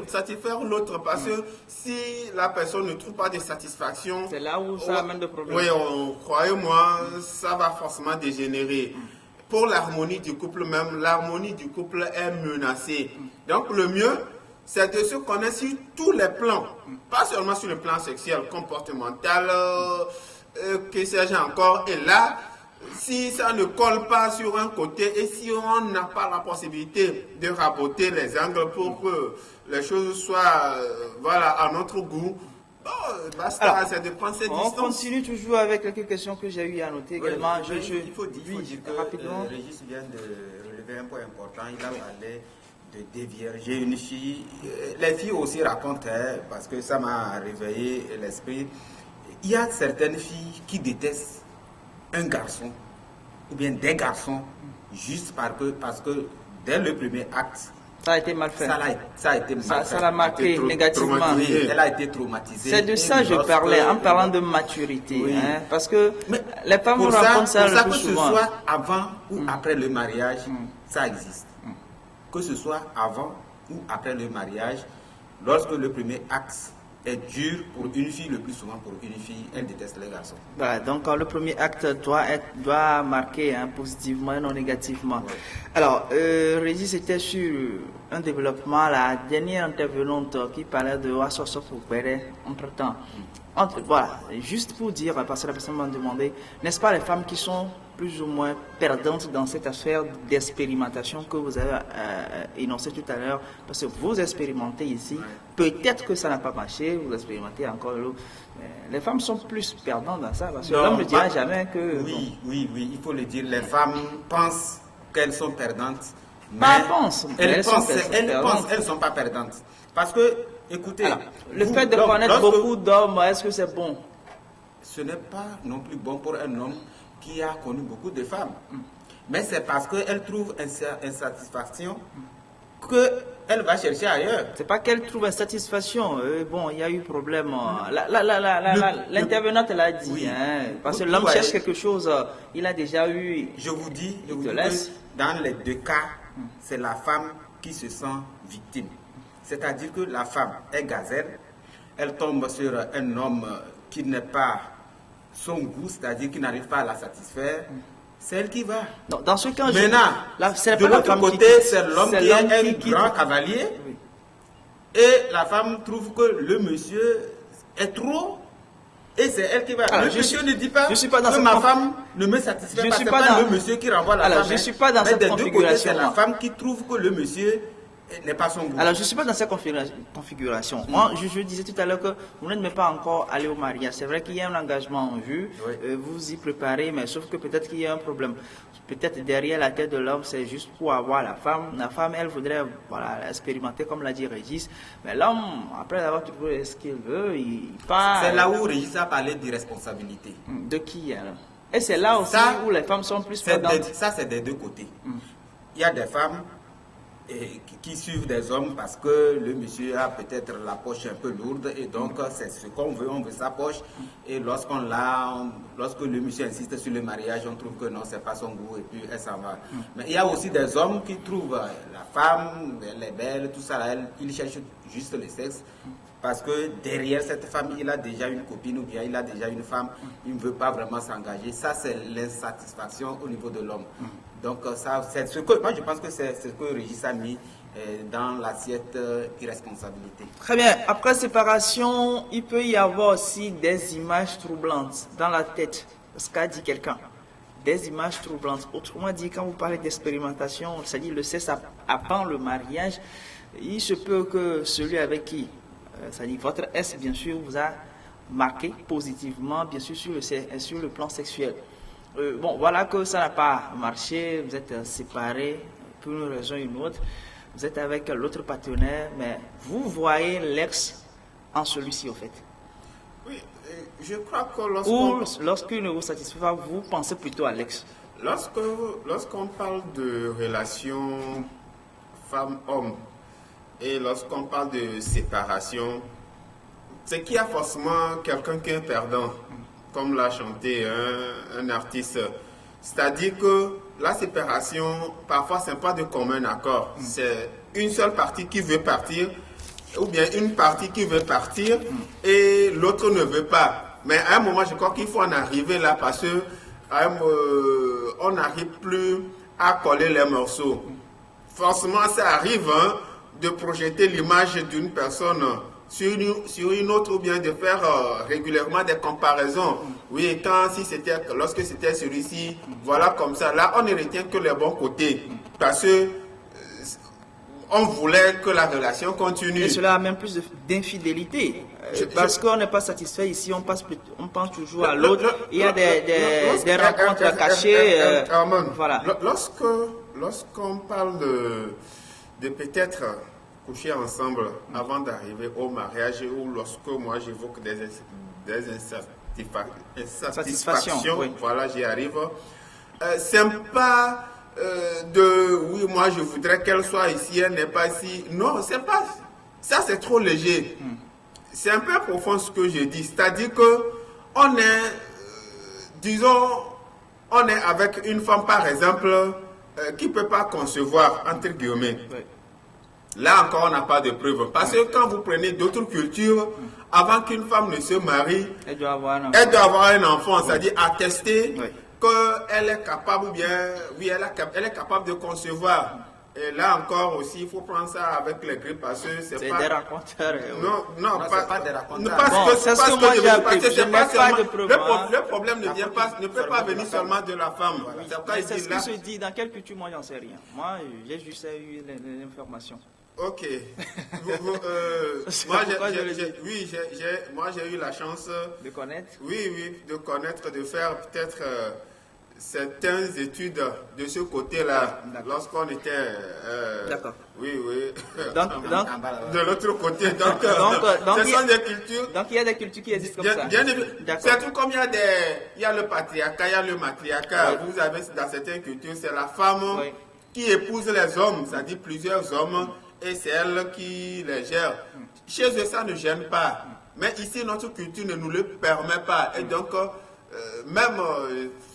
satisfaire l'autre. Parce que si la personne ne trouve pas de satisfaction...
C'est là où ça amène de problèmes.
Oui, croyez-moi, ça va forcément dégénérer. Pour l'harmonie du couple même, l'harmonie du couple est menacée. Donc le mieux, c'est de se connaître sur tous les plans. Pas seulement sur le plan sexuel, comportemental, que sais-je encore. Et là, si ça ne colle pas sur un côté et si on n'a pas la possibilité de raboter les angles pour que les choses soient à notre goût, Basta, c'est de penser
on
distance.
continue toujours avec quelques questions que j'ai eu à noter également.
Il faut dire que
rapidement.
Régis vient de relever un point important. Il a parlé de dévier. J'ai une fille, les filles aussi racontent, parce que ça m'a réveillé l'esprit. Il y a certaines filles qui détestent un garçon ou bien des garçons juste parce que dès le premier acte,
ça a été mal fait.
Ça a été mal fait.
Ça l'a marqué négativement.
Elle a été traumatisée.
C'est de ça que je parlais en parlant de maturité. Oui. Hein, parce que les femmes racontent ça le plus souvent.
Que ce soit avant ou après le mariage, ça existe. Que ce soit avant ou après le mariage, lorsque le premier acte est dur pour une fille, le plus souvent pour une fille, elle déteste les garçons.
Voilà, donc le premier acte doit marquer positivement et non négativement. Ouais. Alors, Régis était sur un développement, la dernière intervenante qui parlait de Wassoso Poupere entre-temps. Voilà, juste pour dire, parce que la personne m'a demandé, n'est-ce pas les femmes qui sont plus ou moins perdantes dans cette affaire d'expérimentation que vous avez énoncé tout à l'heure, parce que vous expérimentez ici, peut-être que ça n'a pas marché, vous expérimentez encore l'autre. Les femmes sont plus perdantes dans ça, parce que l'homme ne dira jamais que...
Oui, il faut le dire, les femmes pensent qu'elles sont perdantes, mais elles ne sont pas perdantes. Parce que, écoutez...
Alors, le fait de connaître beaucoup d'hommes, est-ce que c'est bon?
Ce n'est pas non plus bon pour un homme qui a connu beaucoup de femmes. Mais c'est parce qu'elle trouve insatisfaction qu'elle va chercher ailleurs.
C'est pas qu'elle trouve insatisfaction. Bon, il y a eu problème. L'intervenante l'a dit. Oui. Parce que l'homme cherche quelque chose. Il a déjà eu...
Je vous dis que dans les deux cas, c'est la femme qui se sent victime. C'est-à-dire que la femme est gazelle. Elle tombe sur un homme qui n'est pas son goût, c'est-à-dire qui n'arrive pas à la satisfaire, c'est elle qui va.
Non, dans ce cas,
maintenant, de l'autre côté, c'est l'homme qui est un grand cavalier, et la femme trouve que le monsieur est trop, et c'est elle qui va. Alors, le monsieur ne dit pas que ma femme ne me satisfait pas, c'est pas le monsieur qui renvoie la femme.
Je ne suis pas dans cette configuration.
C'est la femme qui trouve que le monsieur n'est pas son goût.
Alors, je ne suis pas dans cette configuration. Moi, je disais tout à l'heure que vous n'êtes pas encore allé au mariage. C'est vrai qu'il y a un engagement en vue, vous y préparez, mais sauf que peut-être qu'il y a un problème. Peut-être derrière la tête de l'homme, c'est juste pour avoir la femme. La femme, elle voudrait expérimenter, comme l'a dit Régis. Mais l'homme, après avoir trouvé ce qu'il veut, il part.
C'est là où Régis a parlé d'irresponsabilité.
De qui alors? Et c'est là aussi où les femmes sont plus perdantes.
Ça, c'est des deux côtés. Il y a des femmes qui suivent des hommes parce que le monsieur a peut-être la poche un peu lourde et donc c'est ce qu'on veut, on veut sa poche, et lorsque le monsieur insiste sur le mariage, on trouve que non, c'est pas son goût et puis elle s'en va. Mais il y a aussi des hommes qui trouvent la femme, elle est belle, tout ça, ils cherchent juste le sexe parce que derrière cette femme, il a déjà une copine ou bien il a déjà une femme, il ne veut pas vraiment s'engager. Ça, c'est l'insatisfaction au niveau de l'homme. Donc ça, c'est ce que moi je pense que c'est ce que Régis a mis dans l'assiette irresponsabilité.
Très bien. Après séparation, il peut y avoir aussi des images troublantes dans la tête. Ce qu'a dit quelqu'un. Des images troublantes. Autrement dit, quand vous parlez d'expérimentation, c'est-à-dire le sexe avant le mariage, il se peut que celui avec qui, c'est-à-dire votre ex, bien sûr, vous a marqué positivement, bien sûr, sur le plan sexuel. Bon, voilà que ça n'a pas marché, vous êtes séparés pour une raison ou une autre, vous êtes avec l'autre partenaire, mais vous voyez l'ex en celui-ci, au fait.
Oui, je crois que
lorsqu'il ne vous satisfait pas, vous pensez plutôt à l'ex.
Lorsqu'on parle de relation femme-homme et lorsqu'on parle de séparation, c'est qu'il y a forcément quelqu'un qui est perdant. Comme l'a chanté un artiste. C'est-à-dire que la séparation, parfois, ce n'est pas de commun accord. C'est une seule partie qui veut partir, ou bien une partie qui veut partir, et l'autre ne veut pas. Mais à un moment, je crois qu'il faut en arriver là, parce qu'on n'arrive plus à coller les morceaux. Forcément, ça arrive de projeter l'image d'une personne sur une autre, ou bien de faire régulièrement des comparaisons. Oui, lorsque c'était celui-ci, voilà comme ça. Là, on ne retient que les bons côtés. Parce que on voulait que la relation continue.
Et cela amène plus d'infidélité. Parce qu'on n'est pas satisfait ici, on pense toujours à l'autre. Il y a des rencontres cachées. Voilà.
Lorsqu'on parle de peut-être coucher ensemble avant d'arriver au mariage, ou lorsque moi j'évoque des insatisfactions,
oui.
voilà, j'y arrive. C'est pas oui, moi je voudrais qu'elle soit ici, elle n'est pas ici. Non, c'est pas ça, c'est trop léger. C'est un peu profond ce que je dis, c'est-à-dire que on est, disons, on est avec une femme par exemple qui ne peut pas concevoir, entre guillemets.
Oui.
Là encore, on n'a pas de preuves. Parce que quand vous prenez d'autres cultures, avant qu'une femme ne se marie,
elle doit avoir
un enfant, c'est-à-dire attester qu'elle est capable, ou bien, oui, elle est capable de concevoir. Et là encore aussi, il faut prendre ça avec les grippes parce que c'est pas...
des raconteurs.
Non,
pas des raconteurs.
C'est ce que moi j'ai appris.
Le
problème ne peut pas venir seulement de la femme.
C'est ce qui se dit. Dans quelle culture, moi, j'en sais rien. Moi, j'ai juste eu l'information.
Ok. Moi, j'ai eu la chance
de connaître.
Oui, de connaître, de faire peut-être certaines études de ce côté-là, lorsqu'on était.
D'accord.
Oui.
Donc,
de l'autre côté. Donc, ce sont des cultures.
Donc, il y a des cultures qui existent comme ça.
C'est tout comme il y a le patriarcat, il y a le matriarcat. Oui. Vous avez dans certaines cultures, c'est la femme qui épouse les hommes, c'est-à-dire plusieurs hommes, et c'est elle qui les gère. Chez eux, ça ne gêne pas. Mais ici, notre culture ne nous le permet pas. Et donc, même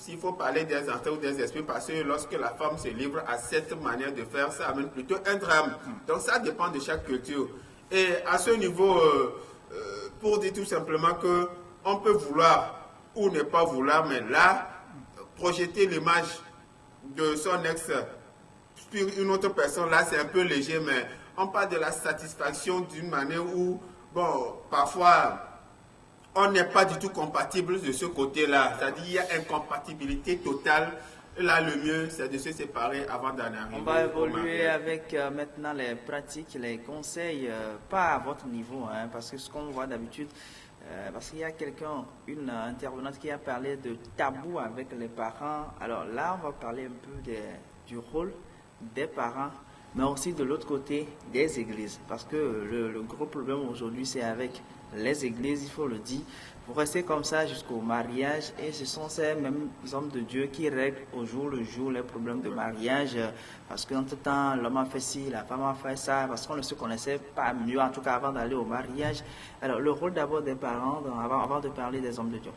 s'il faut parler des entrées ou des esprits, parce que lorsque la femme se livre à cette manière de faire, ça amène plutôt un drame. Donc, ça dépend de chaque culture. Et à ce niveau, pour dire tout simplement que on peut vouloir ou ne pas vouloir, mais là, projeter l'image de son ex sur une autre personne, là c'est un peu léger, mais on parle de la satisfaction d'une manière où, bon, parfois, on n'est pas du tout compatible de ce côté-là. C'est-à-dire qu'il y a incompatibilité totale. Là, le mieux, c'est de se séparer avant d'en arriver.
On va évoluer avec maintenant les pratiques, les conseils, pas à votre niveau, hein, parce que ce qu'on voit d'habitude, parce qu'il y a une intervenante qui a parlé de tabou avec les parents. Alors là, on va parler un peu du rôle des parents, mais aussi de l'autre côté des églises, parce que le gros problème aujourd'hui, c'est avec les églises, il faut le dire, pour rester comme ça jusqu'au mariage, et ce sont ces mêmes hommes de Dieu qui règlent au jour le jour les problèmes de mariage, parce qu'entre-temps, l'homme a fait ci, la femme a fait ça, parce qu'on ne se connaissait pas mieux, en tout cas avant d'aller au mariage. Alors, le rôle d'abord des parents, avant de parler des hommes de Dieu.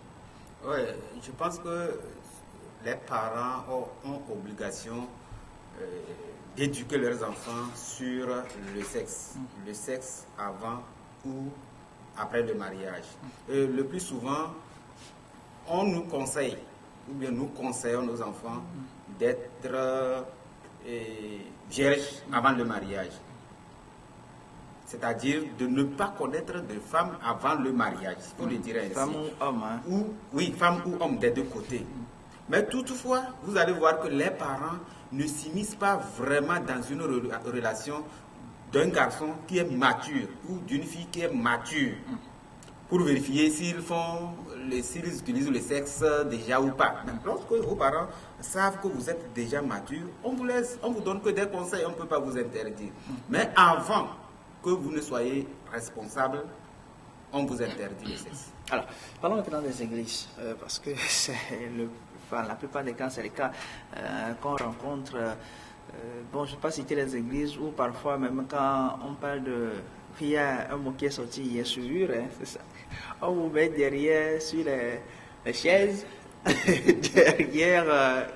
Oui, je pense que les parents ont obligation d'éduquer leurs enfants sur le sexe avant ou après le mariage. Et le plus souvent, on nous conseille, ou bien nous conseillons nos enfants d'être vierges avant le mariage. C'est-à-dire de ne pas connaître de femme avant le mariage, il faut le dire ainsi.
Femme ou homme, hein?
Oui, femme ou homme des deux côtés. Mais toutefois, vous allez voir que les parents ne s'immiscent pas vraiment dans une relation d'un garçon qui est mature ou d'une fille qui est mature pour vérifier s'ils utilisent le sexe déjà ou pas. Mais lorsque vos parents savent que vous êtes déjà mature, on vous laisse, on vous donne que des conseils, on ne peut pas vous interdire. Mais avant que vous ne soyez responsable, on vous interdit le sexe.
Alors, parlons maintenant des églises, parce que c'est la plupart des cas, c'est le cas qu'on rencontre. Bon, je ne vais pas citer les églises où parfois, même quand on parle de... Il y a un mot qui est sorti hier sur c'est ça. On vous met derrière, sur les chaises, derrière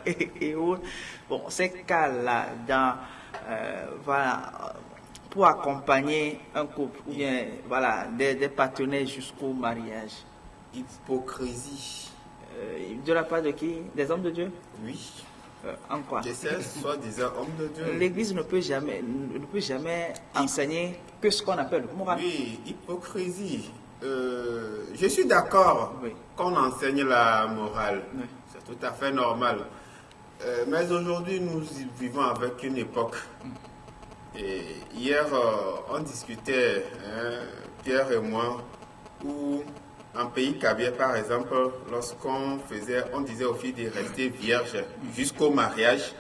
et autres. Bon, ces cas-là, voilà, pour accompagner un couple, ou bien, voilà, des partenaires jusqu'au mariage.
Hypocrisie.
De la part de qui? Des hommes de Dieu?
Oui.
En quoi?
De ces soi-disant hommes de Dieu.
L'Église ne peut jamais enseigner que ce qu'on appelle le moral.
Oui, hypocrisie. Je suis d'accord qu'on enseigne la morale. Oui. C'est tout à fait normal. Mais aujourd'hui, nous vivons avec une époque Et hier, on discutait, Pierre et moi, où en pays cabier, par exemple, lorsqu'on faisait, on disait aux filles de rester vierges jusqu'au mariage,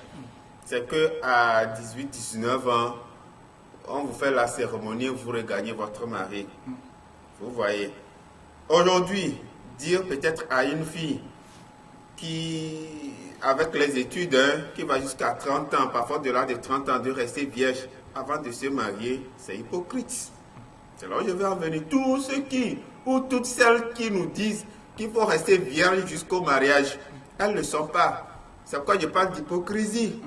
c'est qu'à 18-19 ans, on vous fait la cérémonie, vous regagnez votre mari. Vous voyez. Aujourd'hui, dire peut-être à une fille qui, avec les études, qui va jusqu'à 30 ans, parfois au-delà de 30 ans, de rester vierge avant de se marier, c'est hypocrite. C'est là où je vais en venir. Tous ceux qui, ou toutes celles qui nous disent qu'il faut rester vierge jusqu'au mariage, elles ne le sont pas. C'est pourquoi je parle d'hypocrisie.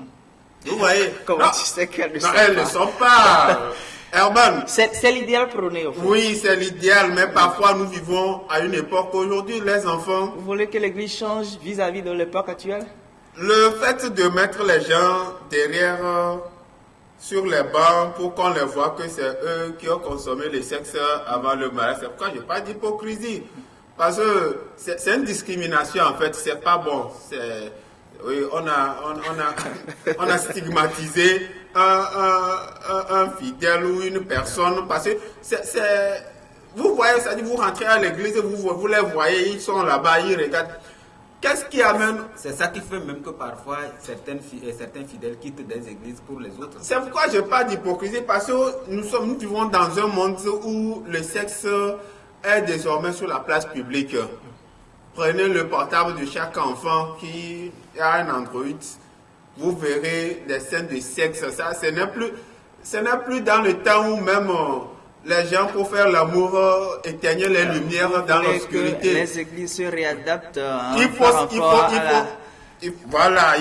Vous voyez?
Comment tu sais qu'elles ne sont pas?
Elles ne sont pas. Herman.
C'est l'idéal prôné, au fait.
Oui, c'est l'idéal, mais parfois nous vivons à une époque aujourd'hui, les enfants.
Vous voulez que l'Église change vis-à-vis de l'époque actuelle?
Le fait de mettre les gens derrière sur les bancs pour qu'on les voit que c'est eux qui ont consommé le sexe avant le mariage, c'est pourquoi je parle d'hypocrisie. Parce que c'est une discrimination en fait, c'est pas bon. Oui, on a stigmatisé un fidèle ou une personne parce que vous voyez, ça dit vous rentrez à l'église, vous les voyez, ils sont là-bas, ils regardent. Qu'est-ce qui amène?
C'est ça qui fait même que parfois certains fidèles quittent des églises pour les autres.
C'est pourquoi je parle d'hypocrisie, parce que nous vivons dans un monde où le sexe est désormais sur la place publique. Prenez le portable de chaque enfant qui a un Android, vous verrez des scènes de sexe. Ça, ce n'est plus dans le temps où même les gens, pour faire l'amour, éteignaient les lumières dans l'obscurité.
Les églises se réadaptent
il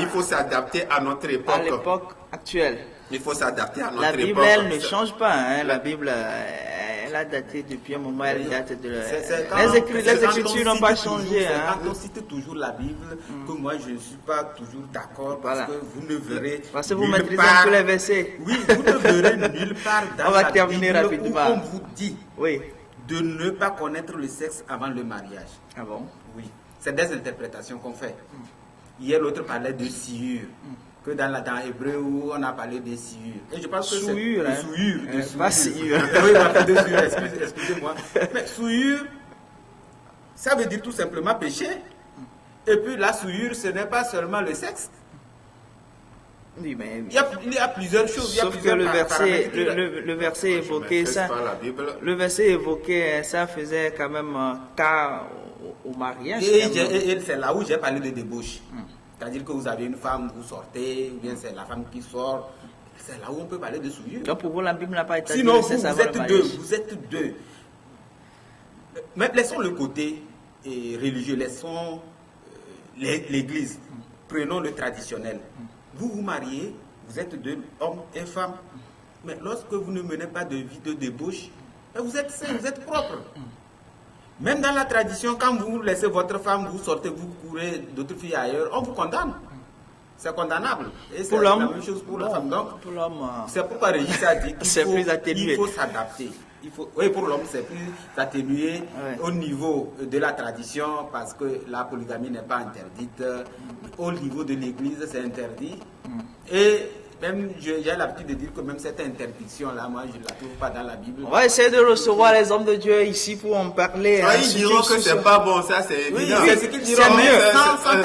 faut s'adapter à notre époque.
À l'époque actuelle.
Il faut s'adapter à notre époque.
La Bible, elle ne change pas. Hein. La Bible, elle a daté depuis un moment, elle date de... Les Écritures n'ont pas changé.
Quand on cite toujours la Bible, que moi je ne suis pas toujours d'accord, parce que vous ne verrez...
Parce que vous maîtrisez un peu les versets.
Oui, vous ne verrez nulle part dans la Bible où on vous dit de ne pas connaître le sexe avant le mariage.
Ah bon?
Oui, c'est des interprétations qu'on fait. Hier, l'autre parlait de sciure. Que dans Hébreu où on a parlé des sciures. Et je pense que
souillure,
c'est souillure.
Pas sciure.
Oui, de souillure, excusez-moi. Mais souillure, ça veut dire tout simplement péché. Et puis la souillure, ce n'est pas seulement le sexe.
Oui, mais...
il y a plusieurs choses.
Sauf que le verset évoquait ça. Le verset évoquait ça faisait quand même cas au mariage.
Et c'est là où j'ai parlé de débauche. C'est-à-dire que vous avez une femme, vous sortez, ou bien c'est la femme qui sort. C'est là où on peut parler de souillure.
Donc pour vous, la Bible n'a pas été...
Sinon, vous êtes deux. Mais laissons le côté religieux, laissons l'église. Prenons le traditionnel. Vous vous mariez, vous êtes deux, hommes et femmes. Mais lorsque vous ne menez pas de vie de débauche, vous êtes sains, vous êtes propres. Même dans la tradition, quand vous laissez votre femme, vous sortez, vous courez d'autres filles ailleurs, on vous condamne. C'est condamnable. Et c'est la même chose pour la femme. Donc, c'est pourquoi Régis a dit qu'il faut s'adapter. Oui, pour l'homme, c'est plus atténué au niveau de la tradition, parce que la polygamie n'est pas interdite. Au niveau de l'église, c'est interdit. Et même, j'ai l'habitude de dire que même cette interdiction-là, moi, je ne la trouve pas dans la Bible.
On va essayer de recevoir les hommes de Dieu ici pour en parler.
Ils diront que c'est pas bon, ça c'est évident.
Oui, c'est ce qu'ils diront,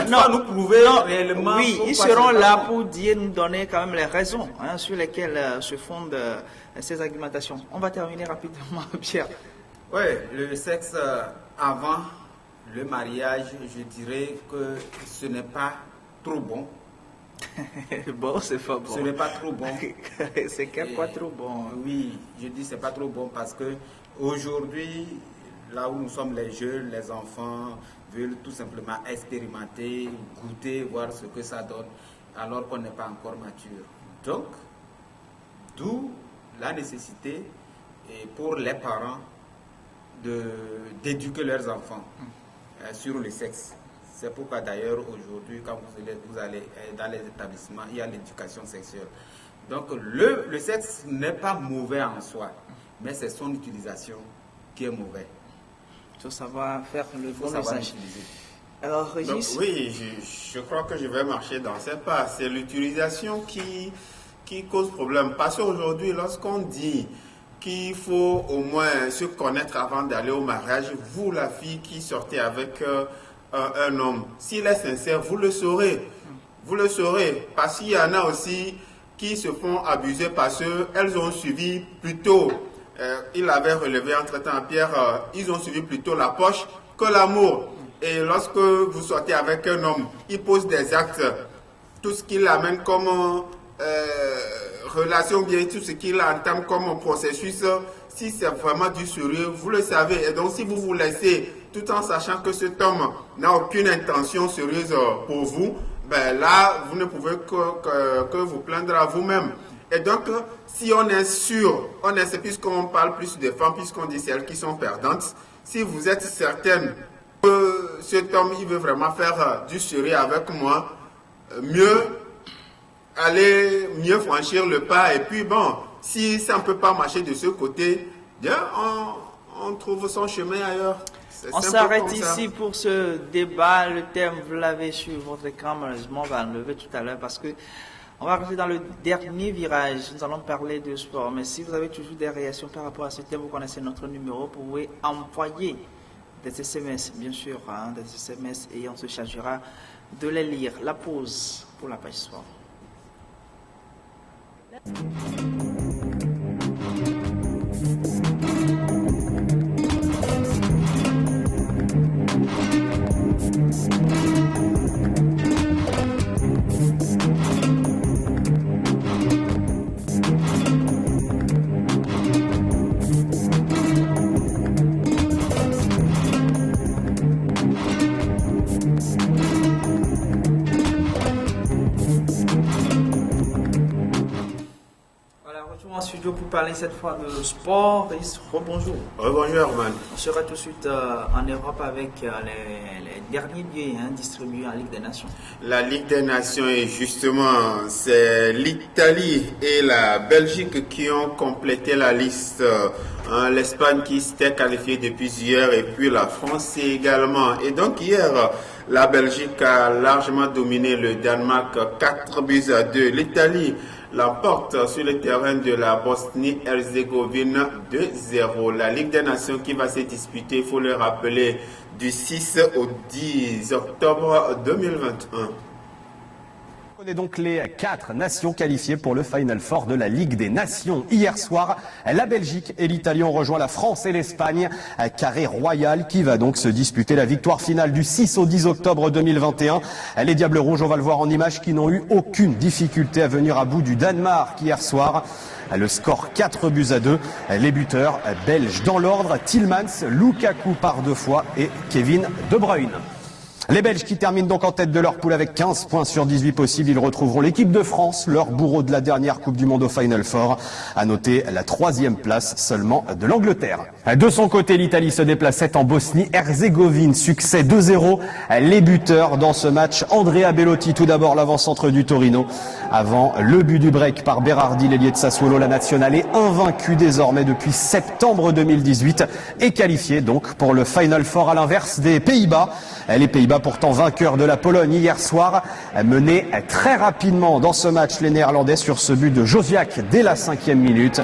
sans nous prouver réellement.
Oui, ils seront là pour nous donner quand même les raisons sur lesquelles se fondent ces argumentations. On va terminer rapidement, Pierre.
Oui, le sexe avant le mariage, je dirais que ce n'est pas trop bon.
Bon, c'est pas bon.
Ce n'est pas trop bon.
C'est quoi trop bon?
Oui, je dis c'est pas trop bon parce que aujourd'hui, là où nous sommes les jeunes, les enfants veulent tout simplement expérimenter, goûter, voir ce que ça donne, alors qu'on n'est pas encore mature. Donc, d'où la nécessité pour les parents d'éduquer leurs enfants sur le sexe. C'est pourquoi d'ailleurs aujourd'hui, quand vous allez dans les établissements, il y a l'éducation sexuelle. Donc le sexe n'est pas mauvais en soi, mais c'est son utilisation qui est mauvaise.
Il faut savoir faire le bon usage.
Alors Régis? Donc, oui, je crois que je vais marcher dans ces pas. C'est l'utilisation qui qui cause problème. Parce qu'aujourd'hui, lorsqu'on dit qu'il faut au moins se connaître avant d'aller au mariage, vous, la fille qui sortez avec un homme, s'il est sincère, vous le saurez. Vous le saurez. Parce qu'il y en a aussi qui se font abuser parce qu'elles ont suivi plutôt, il avait relevé entre-temps Pierre, ils ont suivi plutôt la poche que l'amour. Et lorsque vous sortez avec un homme, il pose des actes, tout ce qu'il amène comme relation, bien tout ce qu'il entame comme processus, si c'est vraiment du sérieux, vous le savez. Et donc si vous vous laissez, tout en sachant que cet homme n'a aucune intention sérieuse pour vous, ben là, vous ne pouvez que vous plaindre à vous-même. Et donc, si on est sûr, puisqu'on parle plus des femmes, puisqu'on dit celles qui sont perdantes, si vous êtes certaine que cet homme, il veut vraiment faire du sérieux avec moi, mieux franchir le pas. Et puis bon, si ça ne peut pas marcher de ce côté, bien, on trouve son chemin ailleurs.
On s'arrête ici pour ce débat. Le thème, vous l'avez sur votre écran, malheureusement, on va enlever tout à l'heure parce que on va rentrer dans le dernier virage. Nous allons parler de sport. Mais si vous avez toujours des réactions par rapport à ce thème, vous connaissez notre numéro. Vous pouvez envoyer des SMS, bien sûr, des SMS, et on se chargera de les lire. La pause pour la page sport. En studio pour parler cette fois de sport. Rebonjour.
Rebonjour, Herman.
On sera tout de suite en Europe avec les derniers billets distribués en Ligue des Nations.
La Ligue des Nations, et justement, c'est l'Italie et la Belgique qui ont complété la liste. L'Espagne qui s'était qualifiée depuis hier et puis la France également. Et donc hier, la Belgique a largement dominé le Danemark 4-2. L'Italie l'emporte sur le terrain de la Bosnie-Herzégovine 2-0. La Ligue des Nations qui va se disputer, il faut le rappeler, du 6 au 10 octobre 2021.
On est donc les 4 nations qualifiées pour le Final Four de la Ligue des Nations. Hier soir, la Belgique et l'Italie ont rejoint la France et l'Espagne. Carré royal qui va donc se disputer la victoire finale du 6 au 10 octobre 2021. Les Diables Rouges, on va le voir en images, qui n'ont eu aucune difficulté à venir à bout du Danemark hier soir. Le score 4-2. Les buteurs belges dans l'ordre, Tielemans, Lukaku par 2 fois et Kevin De Bruyne. Les Belges qui terminent donc en tête de leur poule avec 15 points sur 18 possibles. Ils retrouveront l'équipe de France, leur bourreau de la dernière Coupe du Monde au Final Four. À noter la 3e place seulement de l'Angleterre. De son côté, l'Italie se déplaçait en Bosnie-Herzégovine. Succès 2-0. Les buteurs dans ce match, Andrea Bellotti, tout d'abord l'avant-centre du Torino. Avant le but du break par Berardi, l'ailier de Sassuolo, la nationale est invaincue désormais depuis septembre 2018 et qualifiée donc pour le Final Four, à l'inverse des Pays-Bas. Les Pays-Bas pourtant vainqueurs de la Pologne hier soir, menaient très rapidement dans ce match les Néerlandais sur ce but de Josiak dès la 5e minute.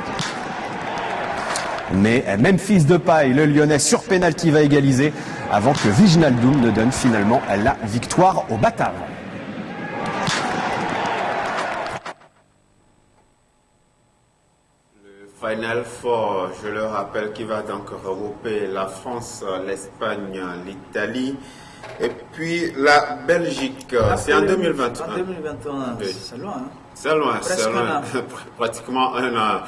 Mais Memphis Depay, le Lyonnais sur pénalty, va égaliser avant que Wijnaldum ne donne finalement la victoire aux Bataves.
Final Four, je le rappelle, qui va donc regrouper la France, l'Espagne, l'Italie et puis la Belgique. C'est en 2021.
En 2021, oui. C'est loin. Hein?
C'est loin, c'est loin. Pratiquement un an.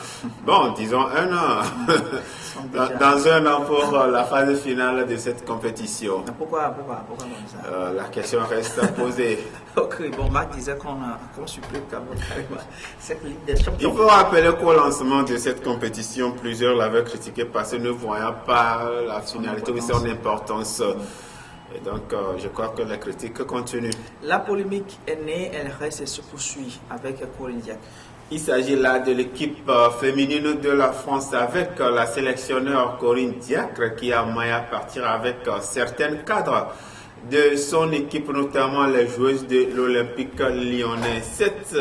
Bon, disons un an. Dans un an pour la phase finale de cette compétition.
Pourquoi comme ça?
La question reste posée.
Ok, bon, Marc disait qu'on supplée cette Ligue des Champions.
Il faut rappeler qu'au lancement de cette compétition, plusieurs l'avaient critiqué parce que ne voyant pas la finalité ou son importance. Et donc, je crois que la critique continue.
La polémique est née, elle reste et se poursuit avec Corinne Diacre.
Il s'agit là de l'équipe féminine de la France avec la sélectionneur Corinne Diacre qui a moyen à partir avec certains cadres de son équipe, notamment les joueuses de l'Olympique lyonnais. Cette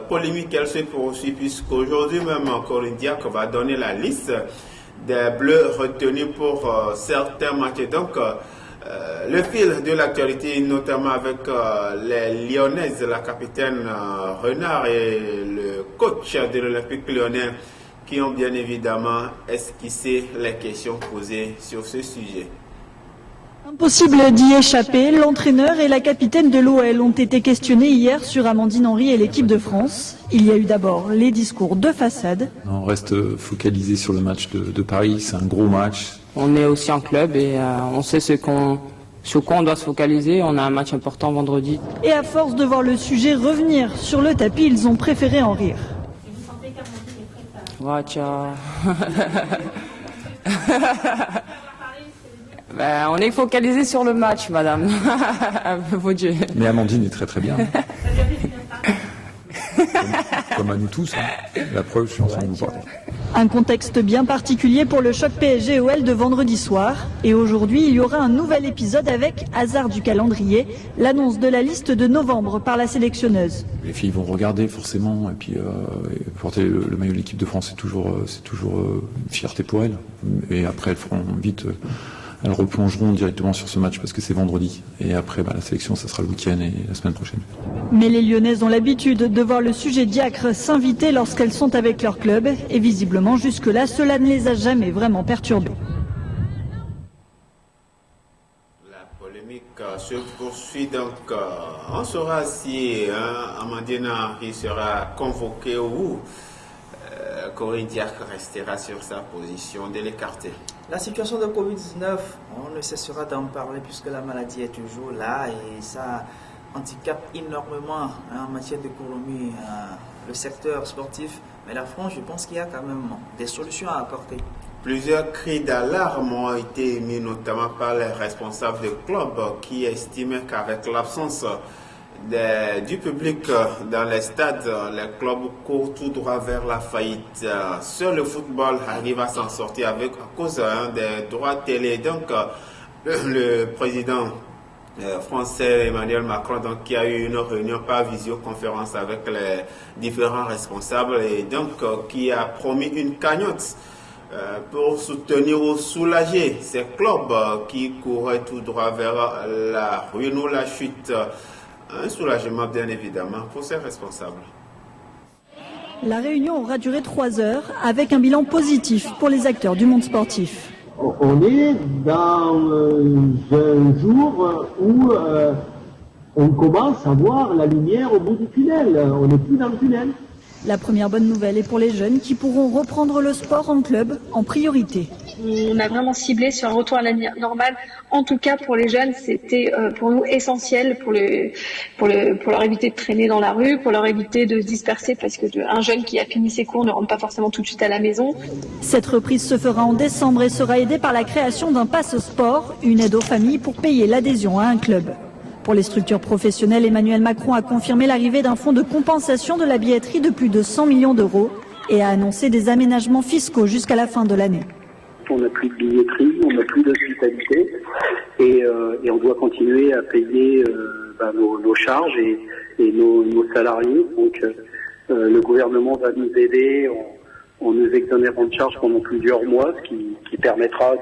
polémique, elle se poursuit puisqu'aujourd'hui même Corinne Diacre va donner la liste des Bleus retenus pour certains matchs. Donc, le fil de l'actualité, notamment avec les Lyonnaises, la capitaine Renard et le coach de l'Olympique lyonnais, qui ont bien évidemment esquissé les questions posées sur ce sujet.
Impossible d'y échapper, l'entraîneur et la capitaine de l'OL ont été questionnés hier sur Amandine Henry et l'équipe de France. Il y a eu d'abord les discours de façade.
On reste focalisé sur le match de Paris, c'est un gros match.
On est aussi un club et on sait sur quoi on doit se focaliser. On a un match important vendredi.
Et à force de voir le sujet revenir sur le tapis, ils ont préféré en rire.
Ouais, tiens. Ben, on est focalisé sur le match, madame. Vos Dieu.
Mais Amandine est très très bien. comme à nous tous. Hein. La preuve, je suis en train de vous parler.
Un contexte bien particulier pour le choc PSG-OL de vendredi soir. Et aujourd'hui, il y aura un nouvel épisode avec, hasard du calendrier, l'annonce de la liste de novembre par la sélectionneuse.
Les filles vont regarder forcément, et puis porter le maillot de l'équipe de France, c'est toujours une fierté pour elles. Et après, elles feront vite... Elles replongeront directement sur ce match parce que c'est vendredi. Et après, la sélection, ça sera le week-end et la semaine prochaine.
Mais les Lyonnaises ont l'habitude de voir le sujet Diacre s'inviter lorsqu'elles sont avec leur club. Et visiblement, jusque-là, cela ne les a jamais vraiment perturbées.
La polémique se poursuit donc. On saura si Amandine Henry sera convoquée ou Corinne Diacre restera sur sa position de l'écarter.
La situation de Covid-19, on ne cessera d'en parler puisque la maladie est toujours là et ça handicape énormément en matière d'économie le secteur sportif. Mais la France, je pense qu'il y a quand même des solutions à apporter.
Plusieurs cris d'alarme ont été émis notamment par les responsables de clubs qui estimaient qu'avec l'absence du public dans les stades, les clubs courent tout droit vers la faillite. Seul le football arrive à s'en sortir à cause des droits télé. Donc, le président français Emmanuel Macron, qui a eu une réunion par visioconférence avec les différents responsables et donc qui a promis une cagnotte pour soutenir ou soulager ces clubs qui couraient tout droit vers la ruine ou la chute. Un soulagement, bien évidemment, pour ces responsables.
La réunion aura duré 3 heures avec un bilan positif pour les acteurs du monde sportif.
On est dans un jour où on commence à voir la lumière au bout du tunnel. On n'est plus dans le tunnel.
La première bonne nouvelle est pour les jeunes qui pourront reprendre le sport en club en priorité.
On a vraiment ciblé sur un retour à la vie normale. En tout cas, pour les jeunes, c'était pour nous essentiel pour leur éviter de traîner dans la rue, pour leur éviter de se disperser parce que un jeune qui a fini ses cours ne rentre pas forcément tout de suite à la maison.
Cette reprise se fera en décembre et sera aidée par la création d'un pass sport, une aide aux familles pour payer l'adhésion à un club. Pour les structures professionnelles, Emmanuel Macron a confirmé l'arrivée d'un fonds de compensation de la billetterie de plus de 100 millions d'euros et a annoncé des aménagements fiscaux jusqu'à la fin de l'année.
On n'a plus de billetterie, on n'a plus d'hospitalité et on doit continuer à payer nos charges et nos salariés. Donc le gouvernement va nous aider en nous exonérant de charges pendant plusieurs mois, ce qui permettra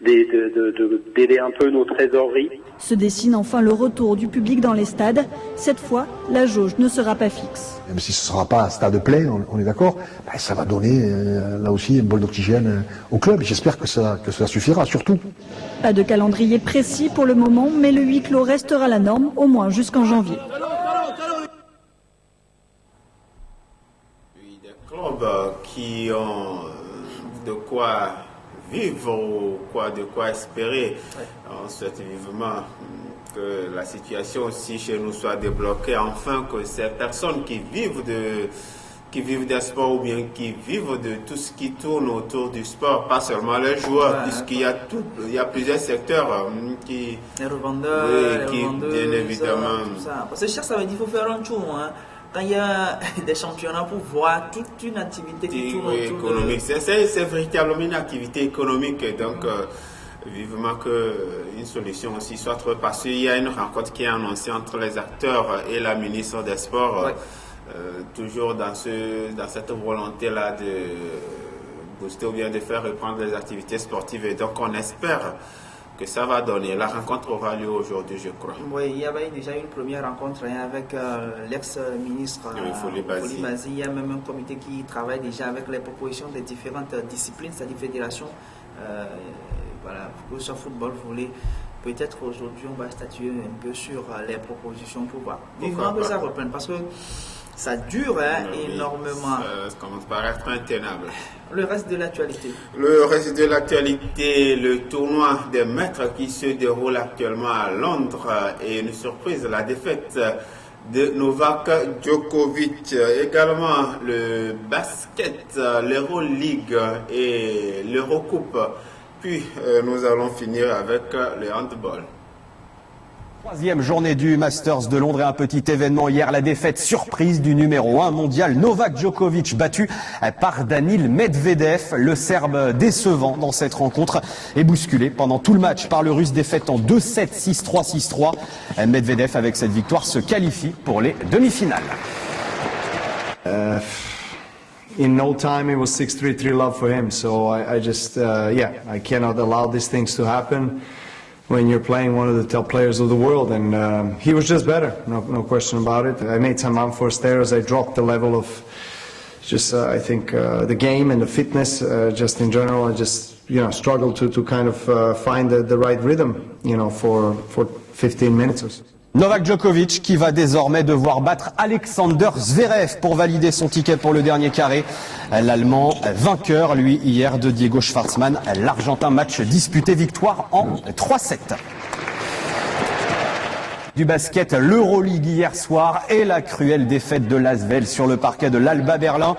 d'aider un peu nos trésoreries.
Se dessine enfin le retour du public dans les stades. Cette fois, la jauge ne sera pas fixe.
Même si ce ne sera pas un stade plein, on est d'accord, ça va donner là aussi une bol d'oxygène au club. J'espère que ça suffira, surtout.
Pas de calendrier précis pour le moment, mais le huis clos restera la norme, au moins jusqu'en janvier.
Oui, des clubs qui ont de quoi vivre ou de quoi espérer. On souhaite vivement que la situation aussi chez nous soit débloquée, enfin que ces personnes qui vivent des sports ou bien qui vivent de tout ce qui tourne autour du sport, pas seulement les joueurs, puisqu'il y a plusieurs secteurs qui...
Les revendeurs,
bien évidemment...
Tout ça. Parce que ça veut dire qu'il faut faire un tour, hein. Quand il y a des championnats pour voir toute une activité qui tourne autour
économique. C'est véritablement une activité économique. Donc, vivement qu'une solution aussi soit trouvée, parce qu'il y a une rencontre qui est annoncée entre les acteurs et la ministre des Sports, toujours dans cette volonté-là de booster ou bien de faire reprendre les activités sportives. Et donc on espère que ça va donner. La rencontre aura lieu aujourd'hui, je crois.
Oui, il y avait déjà une première rencontre avec l'ex-ministre Foli Bazi. Il y a même un comité qui travaille déjà avec les propositions des différentes disciplines, c'est-à-dire fédérations, voilà, que ce soit football, volley. Peut-être aujourd'hui, on va statuer un peu sur les propositions pour voir. Vivement que ça reprenne, parce que ça dure énormément.
Ça commence par être intenable.
Le reste de l'actualité.
Le reste de l'actualité, le tournoi des maîtres qui se déroule actuellement à Londres et une surprise, la défaite de Novak Djokovic. Également le basket, l'Euroleague et l'Eurocoupe. Puis nous allons finir avec le handball.
Troisième journée du Masters de Londres et un petit événement hier, la défaite surprise du numéro 1 mondial Novak Djokovic, battu par Daniil Medvedev. Le Serbe décevant dans cette rencontre est bousculé pendant tout le match par le Russe, défaite en 2-7, 6-3, 6-3. Medvedev avec cette victoire se qualifie pour les demi-finales.
In no time it was 6-3 love for him, so I just I cannot allow these things to happen when you're playing one of the top players of the world, and he was just better, no question about it. I made some unforced errors. I dropped the level of just I think the game and the fitness just in general. I just struggled to kind of find the right rhythm, for 15 minutes or so.
Novak Djokovic qui va désormais devoir battre Alexander Zverev pour valider son ticket pour le dernier carré. L'Allemand vainqueur, lui, hier de Diego Schwartzmann. L'Argentin, match disputé, victoire en 3-7. Du basket, l'Euroleague hier soir et la cruelle défaite de l'Asvel sur le parquet de l'Alba Berlin.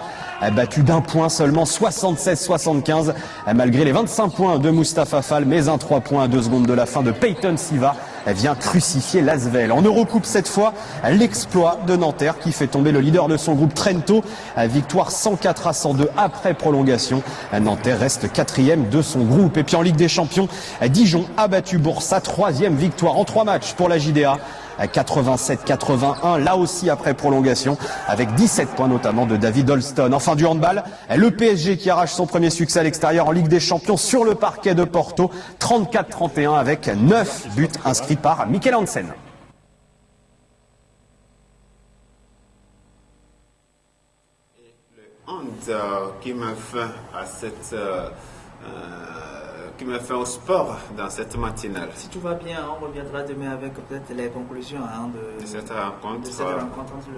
Battu d'un point seulement, 76-75, malgré les 25 points de Mustapha Fall, mais un 3 points à 2 secondes de la fin de Peyton Siva vient crucifier l'Asvel. En Eurocoupe cette fois, l'exploit de Nanterre qui fait tomber le leader de son groupe Trento. Victoire 104-102 après prolongation. Nanterre reste quatrième de son groupe. Et puis en Ligue des Champions, Dijon a battu Boursa, troisième victoire en 3 matchs pour la JDA. 87-81, là aussi après prolongation, avec 17 points notamment de David Holston. Enfin du handball, le PSG qui arrache son premier succès à l'extérieur en Ligue des Champions sur le parquet de Porto, 34-31 avec 9 buts inscrits par Mikkel Hansen.
Le hand qui met fin à cette... qui met fin au sport dans cette matinale.
Si tout va bien, on reviendra demain avec peut-être les conclusions de cette rencontre entre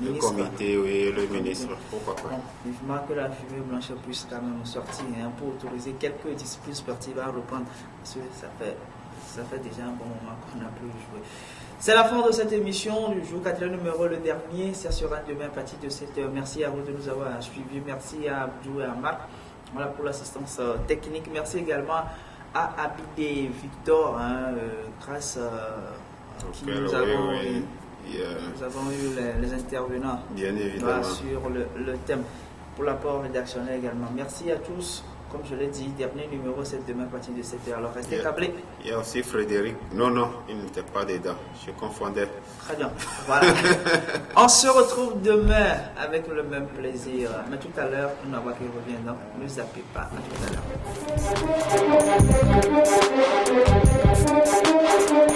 le
comité et le ministre. Pourquoi pas.
Vivement que la fumée blanche puisse quand même sortir pour autoriser quelques disciplines sportives à reprendre. Parce que ça fait déjà un bon moment qu'on n'a plus joué. C'est la fin de cette émission du jour 4 numéro, le dernier. Ça sera demain à partir de 7h. Merci à vous de nous avoir suivis. Merci à Abdou et à Marc. Voilà pour l'assistance technique. Merci également à Abidé Victor, grâce à qui nous avons eu les intervenants
bien évidemment
sur le thème. Pour l'apport rédactionnel également. Merci à tous. Comme je l'ai dit, dernier numéro, c'est demain à partir de 7h. Alors restez câblés.
Il y a aussi Frédéric. Non, il n'était pas dedans. Je confondais.
Très bien. Voilà. On se retrouve demain avec le même plaisir. Mais tout à l'heure, on a qui revient. Donc, ne zappez pas. À tout à l'heure.